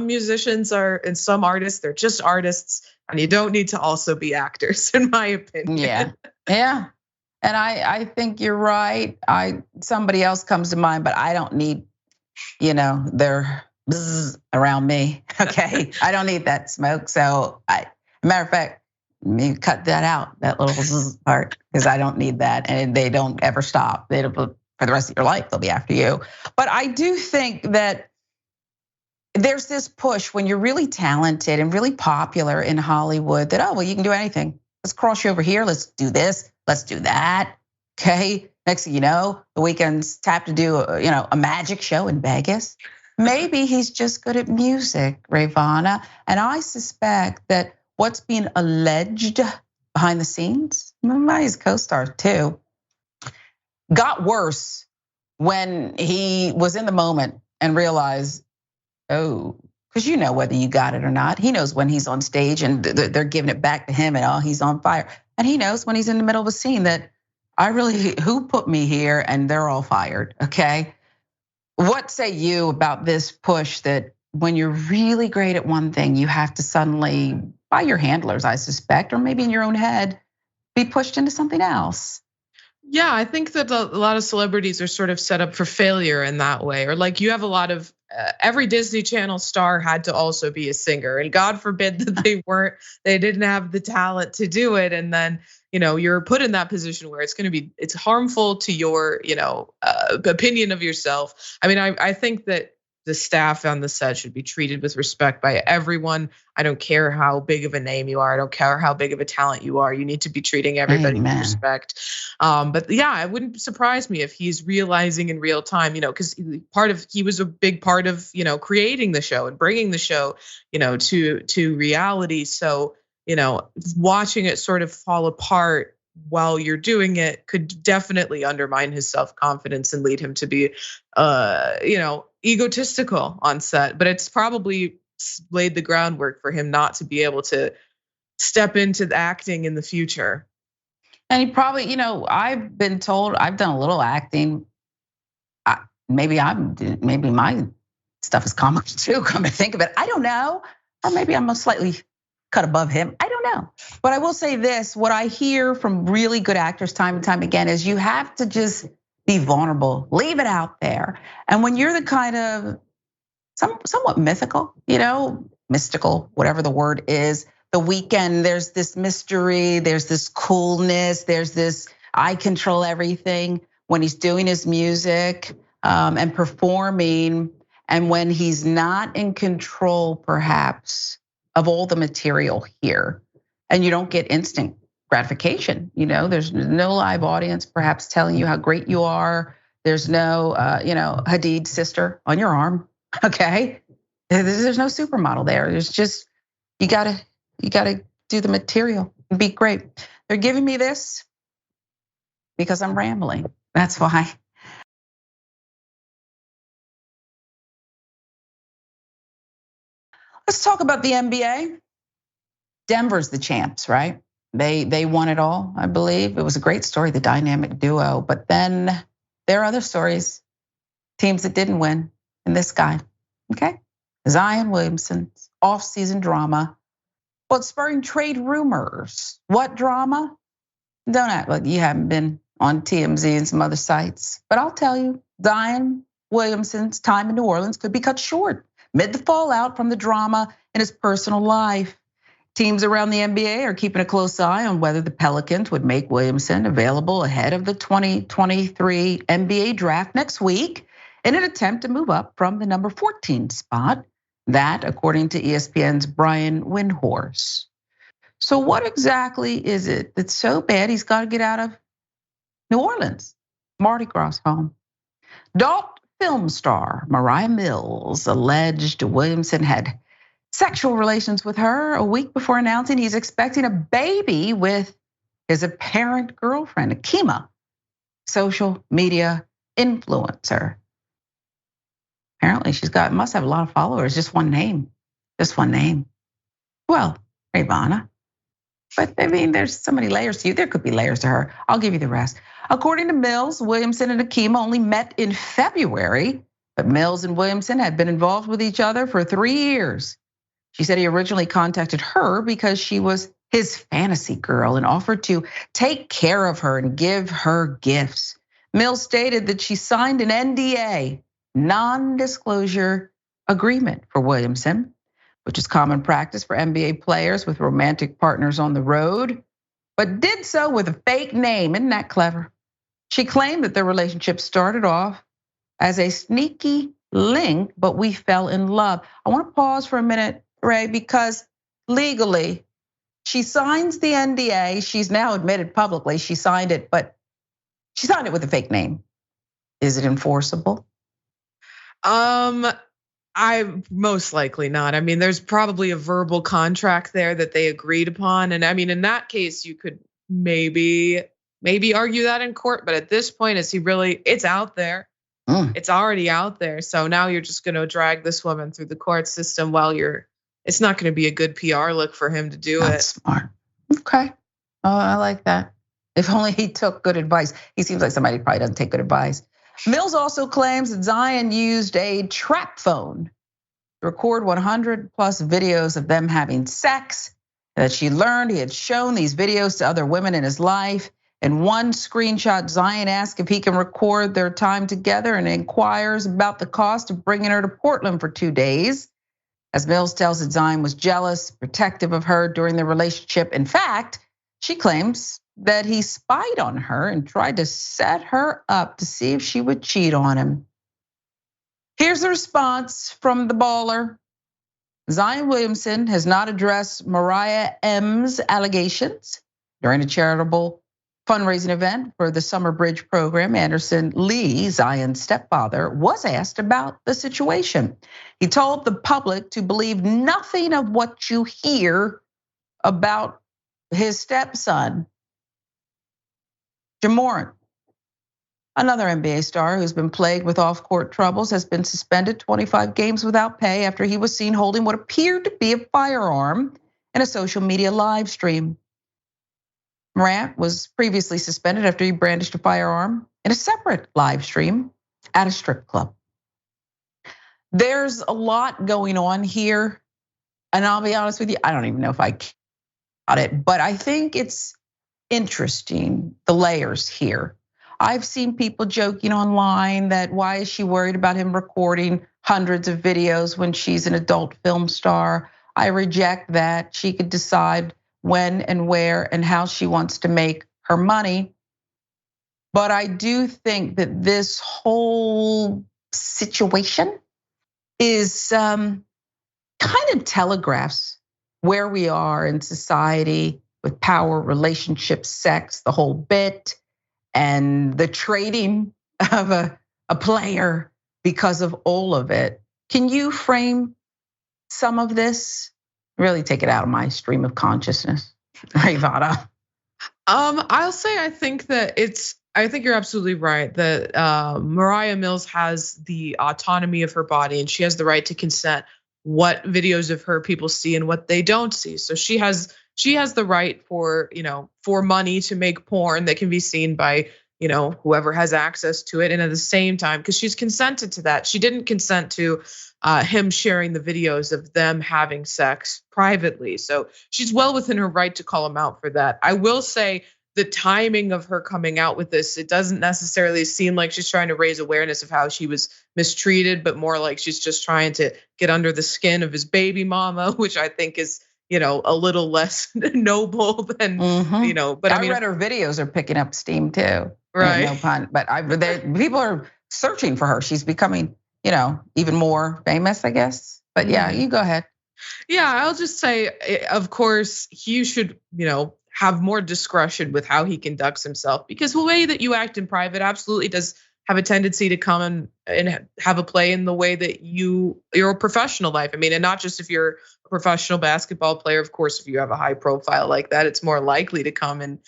musicians are, and some artists, they're just artists, and you don't need to also be actors, in my opinion. Yeah. And I think you're right. Somebody else comes to mind, but I don't need, their bzzz around me. Okay, I don't need that smoke. So matter of fact, maybe cut that out, that little bzzz part, because I don't need that, and they don't ever stop. For the rest of your life, they'll be after you. But I do think that there's this push when you're really talented and really popular in Hollywood that, you can do anything. Let's cross you over here. Let's do this. Let's do that. Okay. Next thing you know, The Weeknd's tapped to do a magic show in Vegas. Maybe he's just good at music, Rayyvana. And I suspect that what's being alleged behind the scenes, by his co-stars too, got worse when he was in the moment and realized, because whether you got it or not. He knows when he's on stage and they're giving it back to him and he's on fire. And he knows when he's in the middle of a scene that who put me here, and they're all fired, okay? What say you about this push that when you're really great at one thing, you have to suddenly, by your handlers, I suspect, or maybe in your own head, be pushed into something else? Yeah, I think that a lot of celebrities are sort of set up for failure in that way. Or like you have a lot of, every Disney Channel star had to also be a singer, and God forbid that they didn't have the talent to do it. And then, you're put in that position where it's harmful to your, opinion of yourself. I mean, I think that the staff on the set should be treated with respect by everyone. I don't care how big of a name you are. I don't care how big of a talent you are. You need to be treating everybody with respect. But yeah, it wouldn't surprise me if he's realizing in real time, because he was a big part of, creating the show and bringing the show, to reality. So, watching it sort of fall apart while you're doing it could definitely undermine his self-confidence and lead him to be, egotistical on set. But it's probably laid the groundwork for him not to be able to step into the acting in the future. And he probably, I've been told I've done a little acting. Maybe my stuff is comical too, come to think of it. I don't know. Or maybe I'm slightly cut above him. I don't know. But I will say this, what I hear from really good actors time and time again is you have to just be vulnerable, leave it out there. And when you're the kind of somewhat mythical, mystical, whatever the word is, The Weeknd, there's this mystery, there's this coolness, there's this, I control everything when he's doing his music and performing. And when he's not in control, perhaps, of all the material here, and you don't get instant gratification. There's no live audience perhaps telling you how great you are. There's no, Hadid sister on your arm, okay? There's no supermodel there. There's just, you gotta do the material and be great. They're giving me this because I'm rambling. That's why. Let's talk about the NBA. Denver's the champs, right? They won it all, I believe. It was a great story, the dynamic duo. But then there are other stories, teams that didn't win, and this guy, okay? Zion Williamson's off-season drama. Well, it's spurring trade rumors. What drama? Don't act like you haven't been on TMZ and some other sites. But I'll tell you, Zion Williamson's time in New Orleans could be cut short amid the fallout from the drama in his personal life. Teams around the NBA are keeping a close eye on whether the Pelicans would make Williamson available ahead of the 2023 NBA draft next week in an attempt to move up from the number 14 spot. That, according to ESPN's Brian Windhorst. So what exactly is it that's so bad he's got to get out of New Orleans, Mardi Gras home? Adult film star Mariah Mills alleged Williamson had sexual relations with her a week before announcing he's expecting a baby with his apparent girlfriend, Akima, social media influencer. Apparently must have a lot of followers, just one name. Well, Rayyvana. But I mean, there's so many layers to you. There could be layers to her. I'll give you the rest. According to Mills, Williamson and Akima only met in February, but Mills and Williamson had been involved with each other for 3 years. She said he originally contacted her because she was his fantasy girl and offered to take care of her and give her gifts. Mills stated that she signed an NDA, non-disclosure agreement for Williamson, which is common practice for NBA players with romantic partners on the road, but did so with a fake name. Isn't that clever? She claimed that their relationship started off as a sneaky link, but we fell in love. I want to pause for a minute, Ray, because legally, she signs the NDA. She's now admitted publicly she signed it, but she signed it with a fake name. Is it enforceable? I most likely not. I mean, there's probably a verbal contract there that they agreed upon. And I mean, in that case, you could maybe argue that in court. But at this point, it's out there. It's already out there. So now you're just going to drag this woman through the court system it's not going to be a good PR look for him to do it. That's smart. Okay. Oh, I like that. If only he took good advice. He seems like somebody who probably doesn't take good advice. Mills also claims that Zion used a trap phone to record 100 plus videos of them having sex, that she learned he had shown these videos to other women in his life. In one screenshot, Zion asks if he can record their time together and inquires about the cost of bringing her to Portland for 2 days. As Mills tells it, Zion was jealous, protective of her during the relationship. In fact, she claims that he spied on her and tried to set her up to see if she would cheat on him. Here's the response from the baller. Zion Williamson has not addressed Mariah M's allegations. During a charitable fundraising event for the Summer Bridge program, Anderson Lee, Zion's stepfather, was asked about the situation. He told the public to believe nothing of what you hear about his stepson. Jamoran, another NBA star who's been plagued with off-court troubles, has been suspended 25 games without pay after he was seen holding what appeared to be a firearm in a social media live stream. Morant was previously suspended after he brandished a firearm in a separate live stream at a strip club. There's a lot going on here, and I'll be honest with you, I don't even know if I got it, but I think it's interesting, the layers here. I've seen people joking online that why is she worried about him recording hundreds of videos when she's an adult film star? I reject that. She could decide when and where and how she wants to make her money. But I do think that this whole situation is kind of telegraphs where we are in society with power, relationships, sex, the whole bit, and the trading of a player because of all of it. Can you frame some of this? Really take it out of my stream of consciousness, Rayyvana. I'll say I think you're absolutely right that Mariah Mills has the autonomy of her body and she has the right to consent what videos of her people see and what they don't see. So she has the right for money to make porn that can be seen by whoever has access to it. And at the same time, because she's consented to that, she didn't consent to him sharing the videos of them having sex privately. So she's well within her right to call him out for that. I will say the timing of her coming out with this, it doesn't necessarily seem like she's trying to raise awareness of how she was mistreated, but more like she's just trying to get under the skin of his baby mama, which I think is a little less noble than, but I read her videos are picking up steam too. Right. No pun, but people are searching for her. She's becoming, even more famous, I guess. But yeah, you go ahead. Yeah, I'll just say, of course, he should, have more discretion with how he conducts himself, because the way that you act in private absolutely does have a tendency to come and have a play in the way that your professional life. I mean, and not just if you're a professional basketball player. Of course, if you have a high profile like that, it's more likely to come and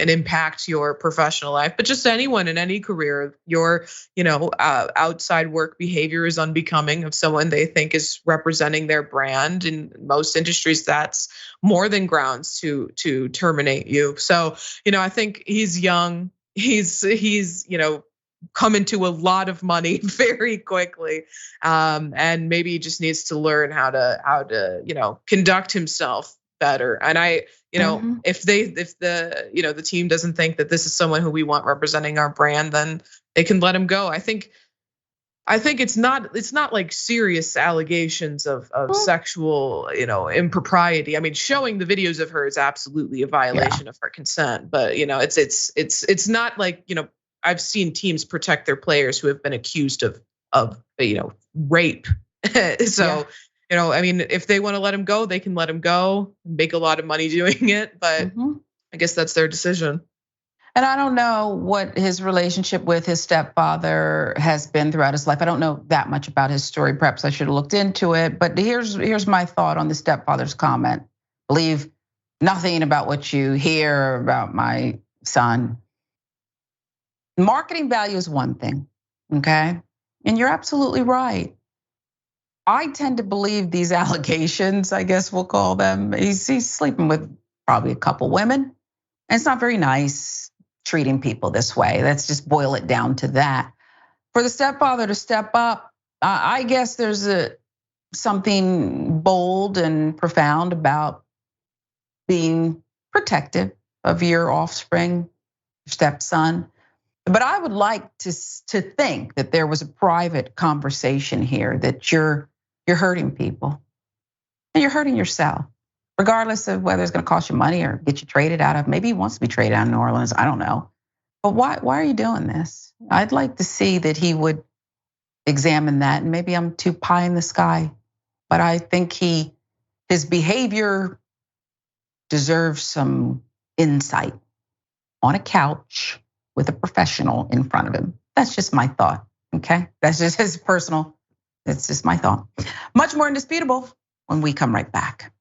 impact your professional life. But just anyone in any career, your outside work behavior is unbecoming of someone they think is representing their brand. In most industries, that's more than grounds to terminate you. So, I think he's young. He's come into a lot of money very quickly, and maybe he just needs to learn how to conduct himself better. And if the team doesn't think that this is someone who we want representing our brand, then they can let him go. I think it's not like serious allegations of sexual, impropriety. I mean, showing the videos of her is absolutely a violation of her consent. But it's not like, I've seen teams protect their players who have been accused of rape. So, I mean, if they want to let him go, they can let him go and make a lot of money doing it. But I guess that's their decision. And I don't know what his relationship with his stepfather has been throughout his life. I don't know that much about his story. Perhaps I should have looked into it. But here's my thought on the stepfather's comment. Believe nothing about what you hear about my son. Marketing value is one thing, okay? And you're absolutely right. I tend to believe these allegations, I guess we'll call them. He's sleeping with probably a couple women. And it's not very nice treating people this way. Let's just boil it down to that. For the stepfather to step up, I guess there's something bold and profound about being protective of your offspring, your stepson. But I would like to think that there was a private conversation here, that you're hurting people and you're hurting yourself, regardless of whether it's going to cost you money or get you traded out of. Maybe he wants to be traded out of New Orleans. I don't know. But why are you doing this? I'd like to see that he would examine that. And maybe I'm too pie in the sky, but I think his behavior deserves some insight on a couch with a professional in front of him. That's just my thought, okay? That's just his personal, it's just my thought. Much more indisputable when we come right back.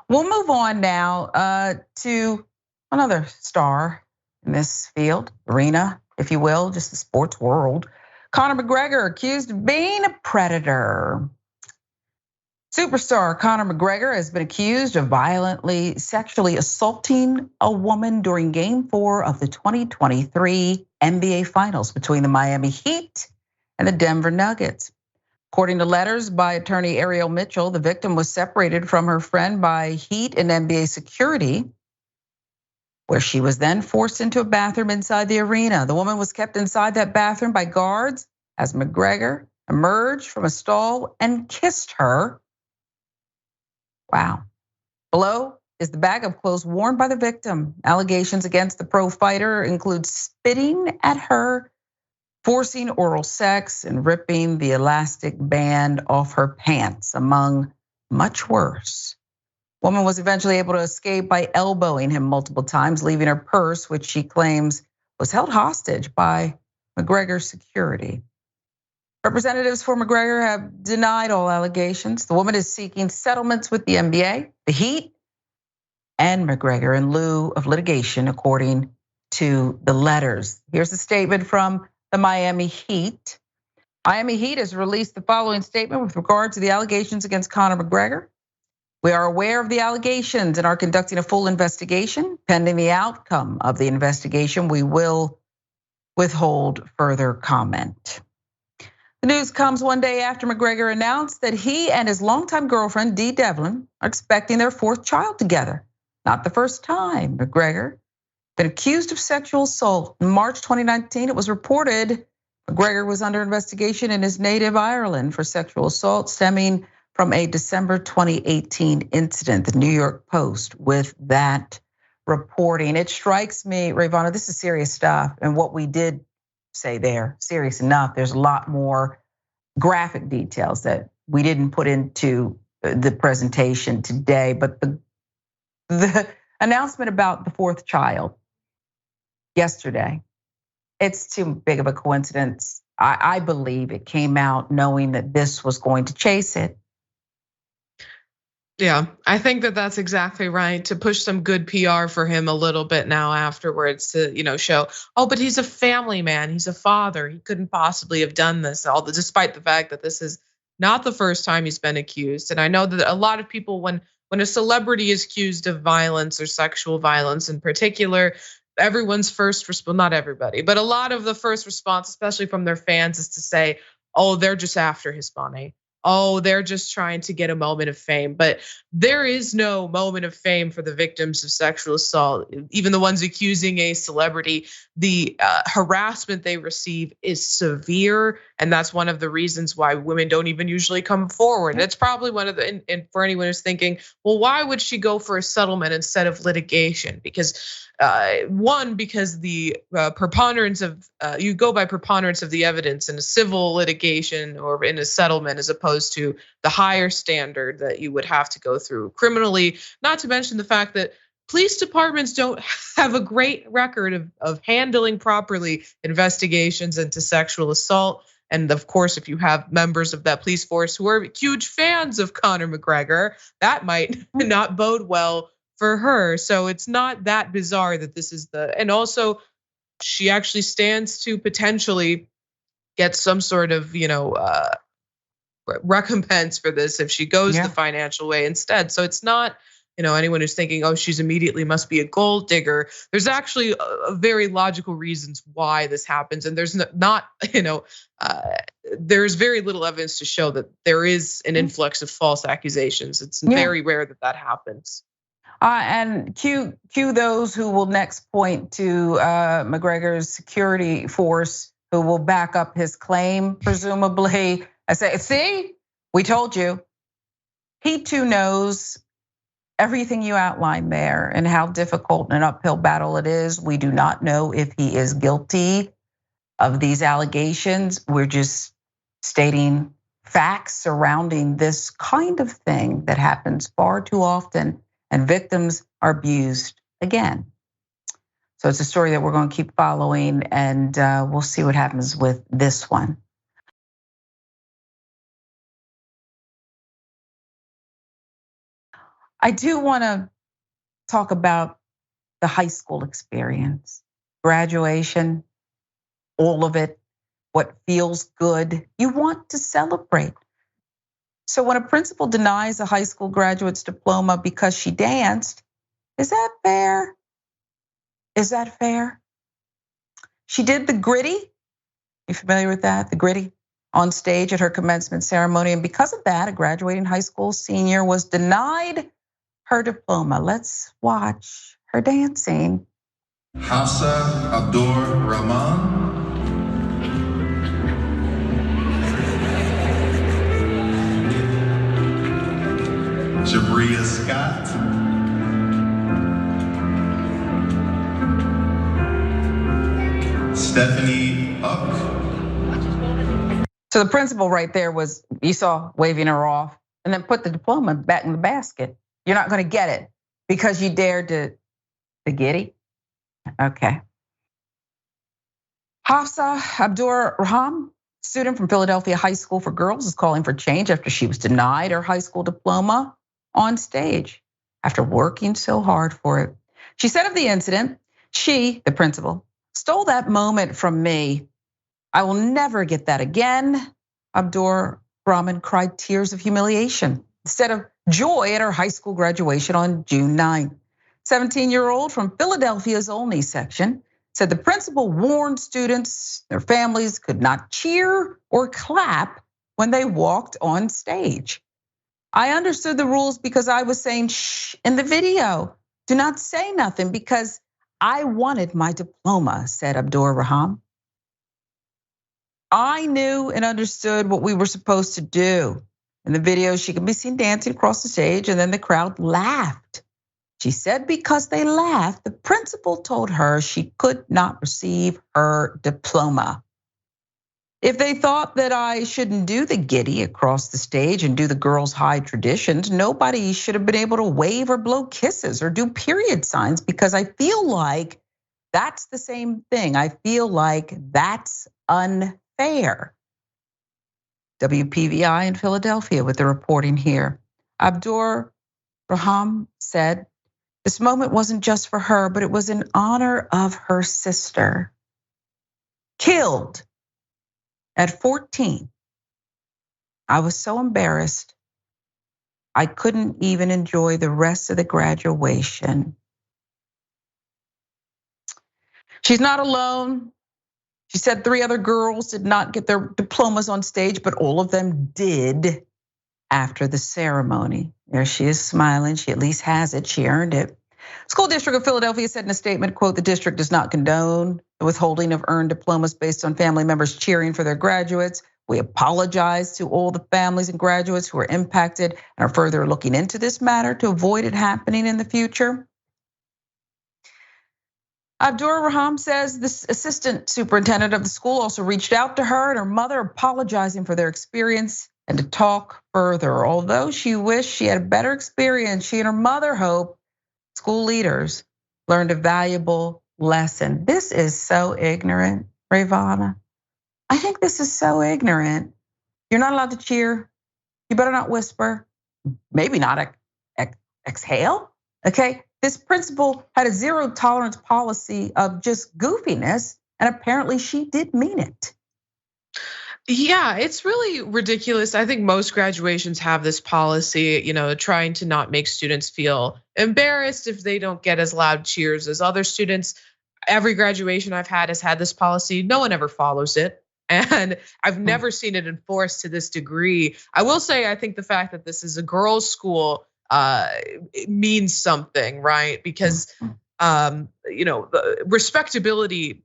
We'll move on now to another star in this field, arena, if you will, just the sports world. Conor McGregor accused of being a predator. Superstar Conor McGregor has been accused of violently sexually assaulting a woman during Game 4 of the 2023 NBA Finals between the Miami Heat and the Denver Nuggets. According to letters by attorney Ariel Mitchell, the victim was separated from her friend by Heat and NBA security, where she was then forced into a bathroom inside the arena. The woman was kept inside that bathroom by guards as McGregor emerged from a stall and kissed her. Wow. Below is the bag of clothes worn by the victim. Allegations against the pro fighter include spitting at her, forcing oral sex, and ripping the elastic band off her pants, among much worse. Woman was eventually able to escape by elbowing him multiple times, leaving her purse, which she claims was held hostage by McGregor's security. Representatives for McGregor have denied all allegations. The woman is seeking settlements with the NBA, the Heat, and McGregor in lieu of litigation, according to the letters. Here's a statement from the Miami Heat. Miami Heat has released the following statement with regard to the allegations against Conor McGregor. We are aware of the allegations and are conducting a full investigation. Pending the outcome of the investigation, we will withhold further comment. The news comes one day after McGregor announced that he and his longtime girlfriend, Dee Devlin, are expecting their fourth child together. Not the first time McGregor been accused of sexual assault. In March 2019, it was reported McGregor was under investigation in his native Ireland for sexual assault stemming from a December 2018 incident. The New York Post with that reporting. It strikes me, Rayyvana, this is serious stuff. And what we did say there, serious enough. There's a lot more graphic details that we didn't put into the presentation today. But the announcement about the fourth child yesterday, it's too big of a coincidence. I believe it came out knowing that this was going to chase it. Yeah, I think that that's exactly right, to push some good PR for him a little bit now afterwards to, show, oh, but he's a family man, he's a father, he couldn't possibly have done this, despite the fact that this is not the first time he's been accused. And I know that a lot of people, when a celebrity is accused of violence or sexual violence in particular, everyone's first response, not everybody, but a lot of the first response, especially from their fans, is to say, oh, they're just after his money. Oh, they're just trying to get a moment of fame. But there is no moment of fame for the victims of sexual assault. Even the ones accusing a celebrity, the harassment they receive is severe. And that's one of the reasons why women don't even usually come forward. It's probably one of the, and for anyone who's thinking, well, why would she go for a settlement instead of litigation? Because because the preponderance of, you go by preponderance of the evidence in a civil litigation or in a settlement, as opposed to the higher standard that you would have to go through criminally. Not to mention the fact that police departments don't have a great record of handling properly investigations into sexual assault. And of course, if you have members of that police force who are huge fans of Conor McGregor, that might not bode well for her. So it's not that bizarre that this is and also she actually stands to potentially get some sort of, recompense for this if she goes the financial way instead. So it's not, anyone who's thinking, oh, she's immediately must be a gold digger. There's actually a very logical reasons why this happens. And there's there's very little evidence to show that there is an influx of false accusations. It's very rare that happens. And cue those who will next point to McGregor's security force, who will back up his claim, presumably. I say, see, we told you. He too knows everything you outlined there and how difficult an uphill battle it is. We do not know if he is guilty of these allegations. We're just stating facts surrounding this kind of thing that happens far too often. And victims are abused again. So it's a story that we're going to keep following, and we'll see what happens with this one. I do want to talk about the high school experience, graduation, all of it, what feels good. You want to celebrate. So when a principal denies a high school graduate's diploma because she danced, is that fair? Is that fair? She did the gritty. You familiar with that? The gritty on stage at her commencement ceremony. And because of that, a graduating high school senior was denied her diploma. Let's watch her dancing. Hafsa Abdur Rahman. Jabria Scott. Stephanie Uck. So the principal right there was, you saw, waving her off, and then put the diploma back in the basket. You're not gonna get it because you dared to giddy. Okay. Hafsa Abdur Rahman, student from Philadelphia High School for Girls, is calling for change after she was denied her high school diploma on stage after working so hard for it. She said of the incident, she, the principal, stole that moment from me. I will never get that again. Abdur Rahman cried tears of humiliation instead of joy at her high school graduation on June 9th. 17-year-old from Philadelphia's Olney section said the principal warned students their families could not cheer or clap when they walked on stage. I understood the rules because I was saying shh in the video. Do not say nothing because I wanted my diploma, said Abdur Rahman. I knew and understood what we were supposed to do. In the video, she could be seen dancing across the stage, and then the crowd laughed. She said because they laughed, the principal told her she could not receive her diploma. If they thought that I shouldn't do the giddy across the stage and do the girls' high traditions, nobody should have been able to wave or blow kisses or do period signs, because I feel like that's the same thing. I feel like that's unfair. WPVI in Philadelphia with the reporting here. Abdur Raham said, this moment wasn't just for her, but it was in honor of her sister. Killed at 14. I was so embarrassed, I couldn't even enjoy the rest of the graduation. She's not alone. She said 3 other girls did not get their diplomas on stage, but all of them did after the ceremony. There she is smiling. She at least has it. She earned it. School District of Philadelphia said in a statement, quote, the district does not condone the withholding of earned diplomas based on family members cheering for their graduates. We apologize to all the families and graduates who are impacted and are further looking into this matter to avoid it happening in the future. Abdur Raham says this assistant superintendent of the school also reached out to her and her mother, apologizing for their experience and to talk further. Although she wished she had a better experience, she and her mother hope school leaders learned a valuable lesson. This is so ignorant, Rayyvana. I think this is so ignorant. You're not allowed to cheer. You better not whisper. Maybe not exhale, okay? This principal had a 0 tolerance policy of just goofiness, and apparently she did mean it. Yeah, it's really ridiculous. I think most graduations have this policy, trying to not make students feel embarrassed if they don't get as loud cheers as other students. Every graduation I've had has had this policy. No one ever follows it. And I've never seen it enforced to this degree. I will say, I think the fact that this is a girls' school, it means something, right? Because the respectability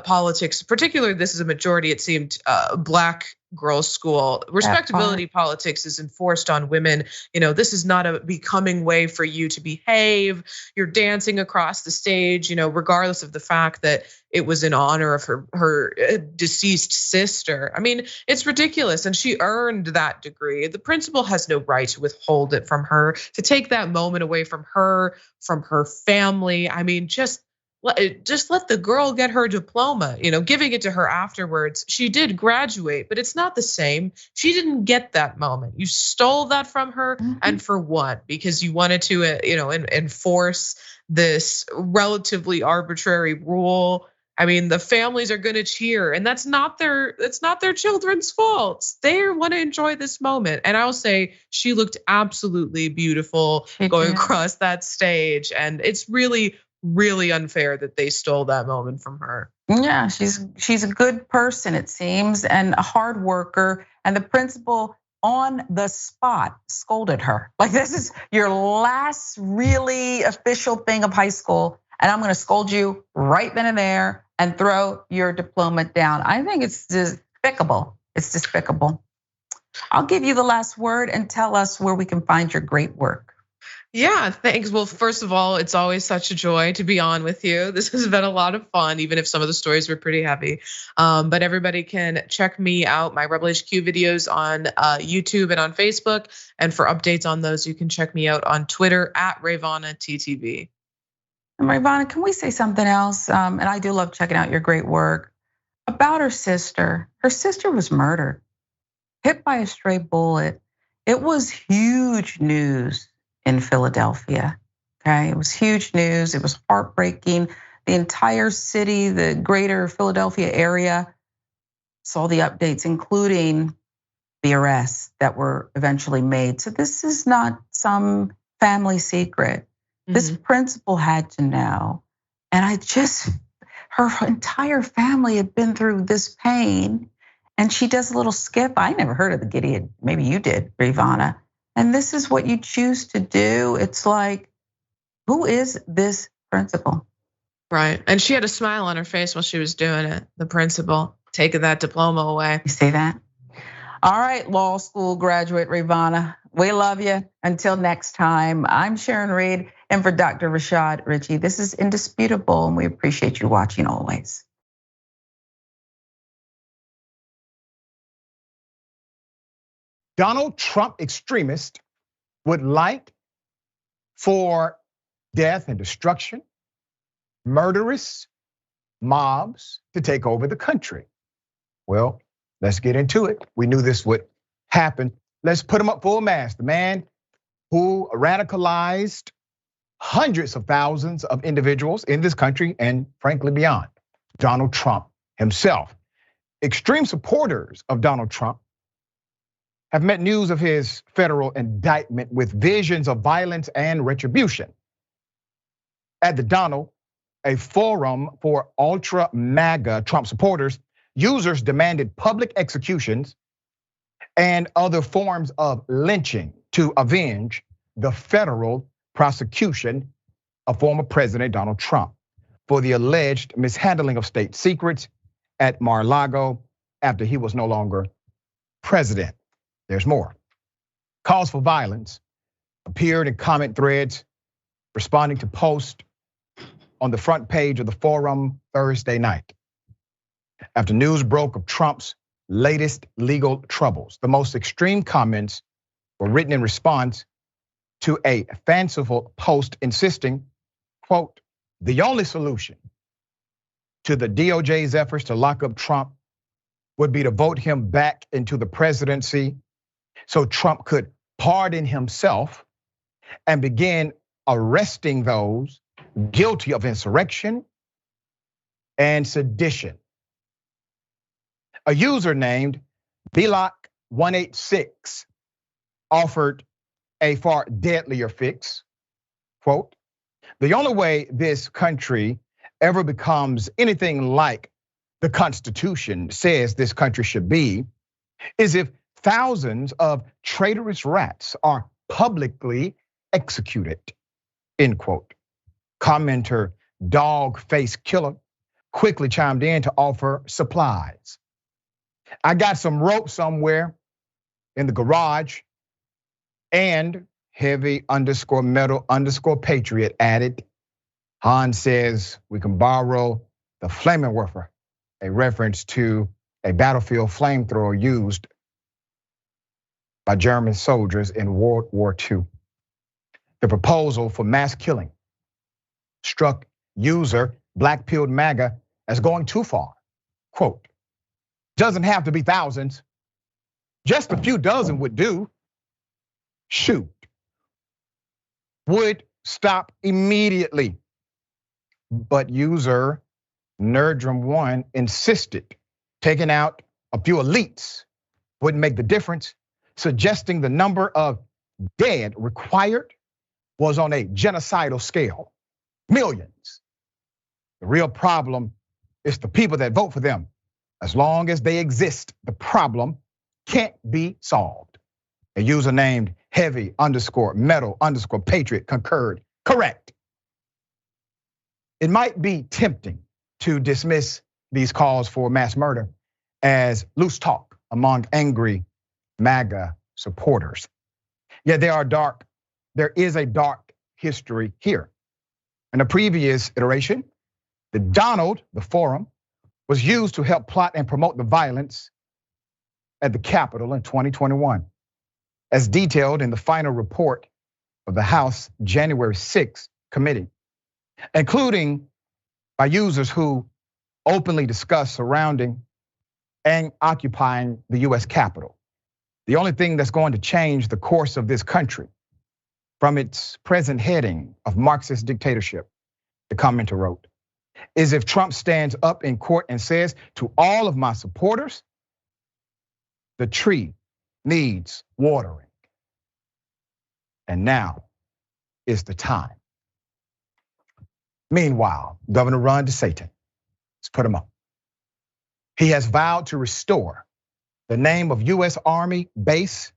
politics, particularly this is a majority, it seemed, Black girls' school. Respectability politics is enforced on women. This is not a becoming way for you to behave. You're dancing across the stage, regardless of the fact that it was in honor of her deceased sister. I mean, it's ridiculous, and she earned that degree. The principal has no right to withhold it from her, to take that moment away from her family. I mean, just let the girl get her diploma, giving it to her afterwards. She did graduate, but it's not the same. She didn't get that moment. You stole that from her, and for what? Because you wanted to, enforce this relatively arbitrary rule. I mean, the families are gonna cheer, and that's not their children's fault. They want to enjoy this moment. And I'll say she looked absolutely beautiful going across that stage, and it's really unfair that they stole that moment from her. Yeah, she's a good person, it seems, and a hard worker. And the principal on the spot scolded her. Like, this is your last really official thing of high school, and I'm gonna scold you right then and there and throw your diploma down. I think it's despicable. It's despicable. I'll give you the last word and tell us where we can find your great work. Yeah, thanks. Well, first of all, it's always such a joy to be on with you. This has been a lot of fun, even if some of the stories were pretty heavy. But everybody can check me out, my Rebel HQ videos on YouTube and on Facebook. And for updates on those, you can check me out on Twitter at Rayyvana TTV. And Rayyvana, can we say something else? And I do love checking out your great work about her sister. Her sister was murdered, hit by a stray bullet. It was huge news in Philadelphia, okay? It was huge news, it was heartbreaking. The entire city, the greater Philadelphia area saw the updates, including the arrests that were eventually made. So this is not some family secret. This principal had to know. And her entire family had been through this pain, and she does a little skip. I never heard of the Gideon, maybe you did, Rayyvana. And this is what you choose to do. It's like, who is this principal? Right, and she had a smile on her face while she was doing it, the principal. taking that diploma away. You see that? All right, law school graduate Rayyvana, we love you. Until next time, I'm Sharon Reed, and for Dr. Rashad Ritchie, this is Indisputable, and we appreciate you watching always. Donald Trump extremists would like for death and destruction, murderous mobs to take over the country. Well, let's get into it. We knew this would happen. Let's put him up full mast. The man who radicalized hundreds of thousands of individuals in this country and frankly beyond, Donald Trump himself. Extreme supporters of Donald Trump have met news of his federal indictment with visions of violence and retribution. At the Donald, a forum for ultra MAGA Trump supporters, users demanded public executions and other forms of lynching to avenge the federal prosecution of former President Donald Trump for the alleged mishandling of state secrets at Mar-a-Lago after he was no longer president. There's more. Calls for violence appeared in comment threads responding to posts on the front page of the forum Thursday night. After news broke of Trump's latest legal troubles, the most extreme comments were written in response to a fanciful post insisting, quote, the only solution to the DOJ's efforts to lock up Trump would be to vote him back into the presidency so Trump could pardon himself and begin arresting those guilty of insurrection and sedition. A user named Belak186 offered a far deadlier fix. Quote, the only way this country ever becomes anything like the Constitution says this country should be is if thousands of traitorous rats are publicly executed, end quote. Commenter Dog Face Killer quickly chimed in to offer supplies. I got some rope somewhere in the garage, and heavy_metal_patriot added. Han says we can borrow the Flammenwerfer, a reference to a battlefield flamethrower used by German soldiers in World War II. The proposal for mass killing struck user Black-Pilled MAGA as going too far. Quote, doesn't have to be thousands, just a few dozen would do. Shoot, would stop immediately. But user Nerdrum1 insisted taking out a few elites wouldn't make the difference, suggesting the number of dead required was on a genocidal scale, millions. The real problem is the people that vote for them. As long as they exist, the problem can't be solved. A user named heavy_metal_patriot concurred. Correct. It might be tempting to dismiss these calls for mass murder as loose talk among angry MAGA supporters. Yet there is a dark history here. In a previous iteration, the Donald, the forum, was used to help plot and promote the violence at the Capitol in 2021. As detailed in the final report of the House January 6th committee, including by users who openly discuss surrounding and occupying the US Capitol. The only thing that's going to change the course of this country from its present heading of Marxist dictatorship, the commenter wrote, is if Trump stands up in court and says to all of my supporters, the tree needs watering. And now is the time. Meanwhile, Governor Ron DeSantis, let's put him up. He has vowed to restore the name of US Army base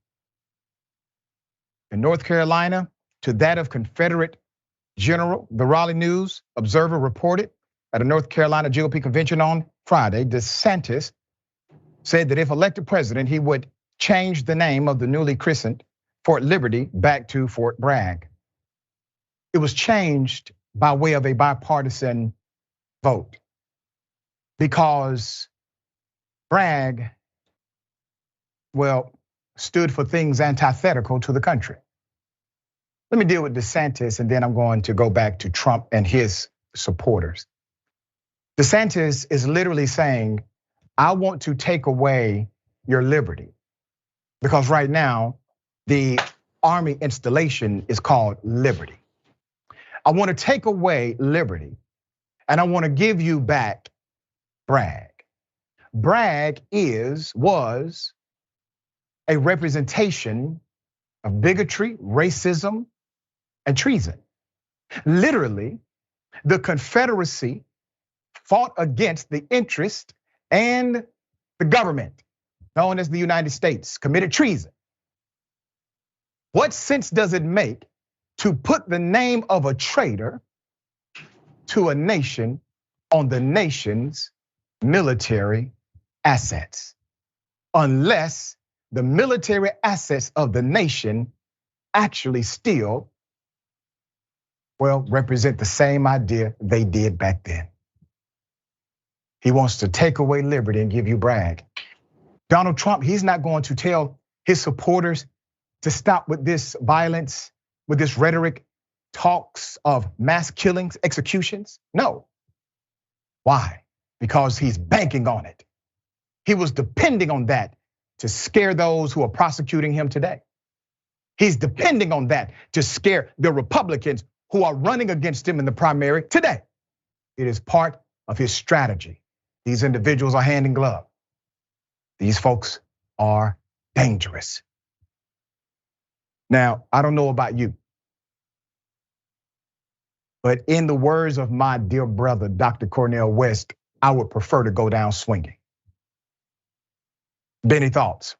in North Carolina to that of Confederate General. The Raleigh News Observer reported at a North Carolina GOP convention on Friday, DeSantis said that if elected president, he would change the name of the newly christened Fort Liberty back to Fort Bragg. It was changed by way of a bipartisan vote because Bragg, well, stood for things antithetical to the country. Let me deal with DeSantis, and then I'm going to go back to Trump and his supporters. DeSantis is literally saying, I want to take away your liberty. Because right now, the Army installation is called Liberty. I want to take away liberty, and I want to give you back Bragg. Bragg was a representation of bigotry, racism, and treason. Literally, the Confederacy fought against the interest and the government, known as the United States, committed treason. What sense does it make to put the name of a traitor to a nation on the nation's military assets, unless the military assets of the nation actually still, well, represent the same idea they did back then? He wants to take away liberty and give you Bragg. Donald Trump, he's not going to tell his supporters to stop with this violence, with this rhetoric, talks of mass killings, executions. No. Why? Because he's banking on it. He was depending on that to scare those who are prosecuting him today. He's depending on that to scare the Republicans who are running against him in the primary today. It is part of his strategy. These individuals are hand in glove. These folks are dangerous. Now, I don't know about you, but in the words of my dear brother, Dr. Cornel West, I would prefer to go down swinging. Benny, thoughts?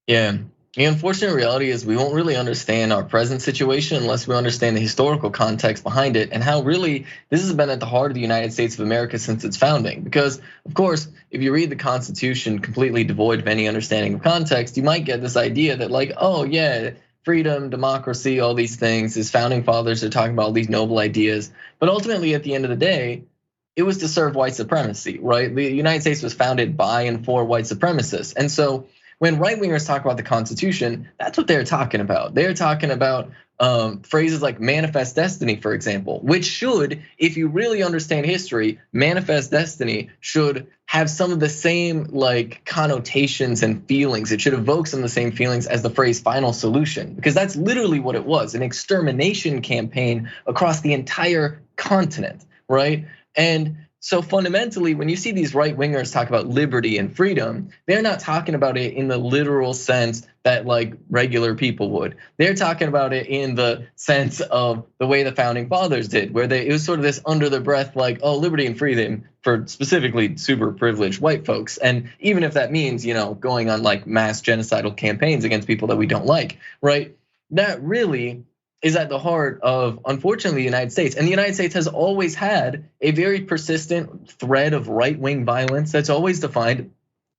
Yeah. The unfortunate reality is we won't really understand our present situation unless we understand the historical context behind it and how really this has been at the heart of the United States of America since its founding. Because, of course, if you read the Constitution completely devoid of any understanding of context, you might get this idea that like, oh yeah, freedom, democracy, all these things, his founding fathers are talking about all these noble ideas. But ultimately, at the end of the day, it was to serve white supremacy, right? The United States was founded by and for white supremacists. And so when right-wingers talk about the Constitution, that's what they're talking about. They're talking about phrases like manifest destiny, for example, which should, if you really understand history, manifest destiny should have some of the same like connotations and feelings. It should evoke some of the same feelings as the phrase final solution, because that's literally what it was, an extermination campaign across the entire continent, right? And so fundamentally, when you see these right wingers talk about liberty and freedom, they're not talking about it in the literal sense that like regular people would. They're talking about it in the sense of the way the founding fathers did, where it was sort of this under the breath, like, oh, liberty and freedom for specifically super privileged white folks. And even if that means, going on like mass genocidal campaigns against people that we don't like, right? That really is at the heart of, unfortunately, the United States. And the United States has always had a very persistent thread of right-wing violence that's always defined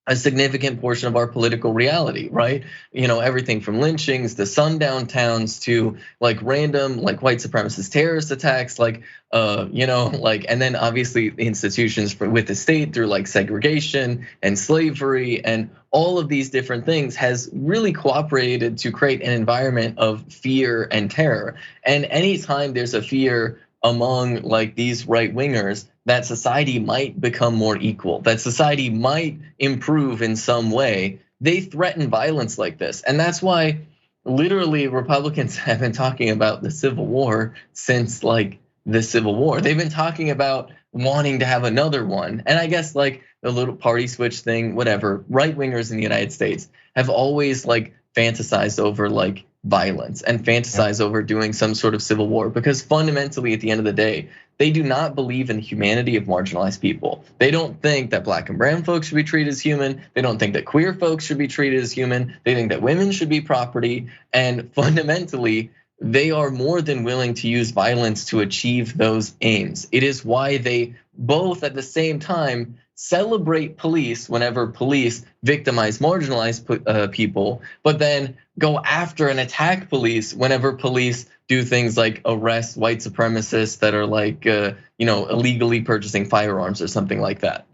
a significant portion of our political reality, right? Everything from lynchings to sundown towns to like random like white supremacist terrorist attacks, and then obviously institutions with the state through like segregation and slavery and all of these different things has really cooperated to create an environment of fear and terror. And anytime there's a fear among like these right wingers that society might become more equal, that society might improve in some way, they threaten violence like this. And that's why literally Republicans have been talking about the Civil War since like the Civil War. They've been talking about wanting to have another one. And I guess like the little party switch thing, whatever, right wingers in the United States have always like fantasized over like violence and fantasize over doing some sort of civil war, because fundamentally at the end of the day, they do not believe in the humanity of marginalized people. They don't think that black and brown folks should be treated as human. They don't think that queer folks should be treated as human. They think that women should be property. And fundamentally, they are more than willing to use violence to achieve those aims. It is why they both at the same time celebrate police whenever police victimize marginalized people, but then go after and attack police whenever police do things like arrest white supremacists that are like, illegally purchasing firearms or something like that.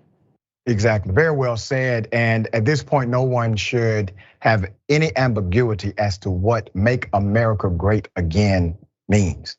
Exactly, very well said. And at this point, no one should have any ambiguity as to what "Make America Great Again" means.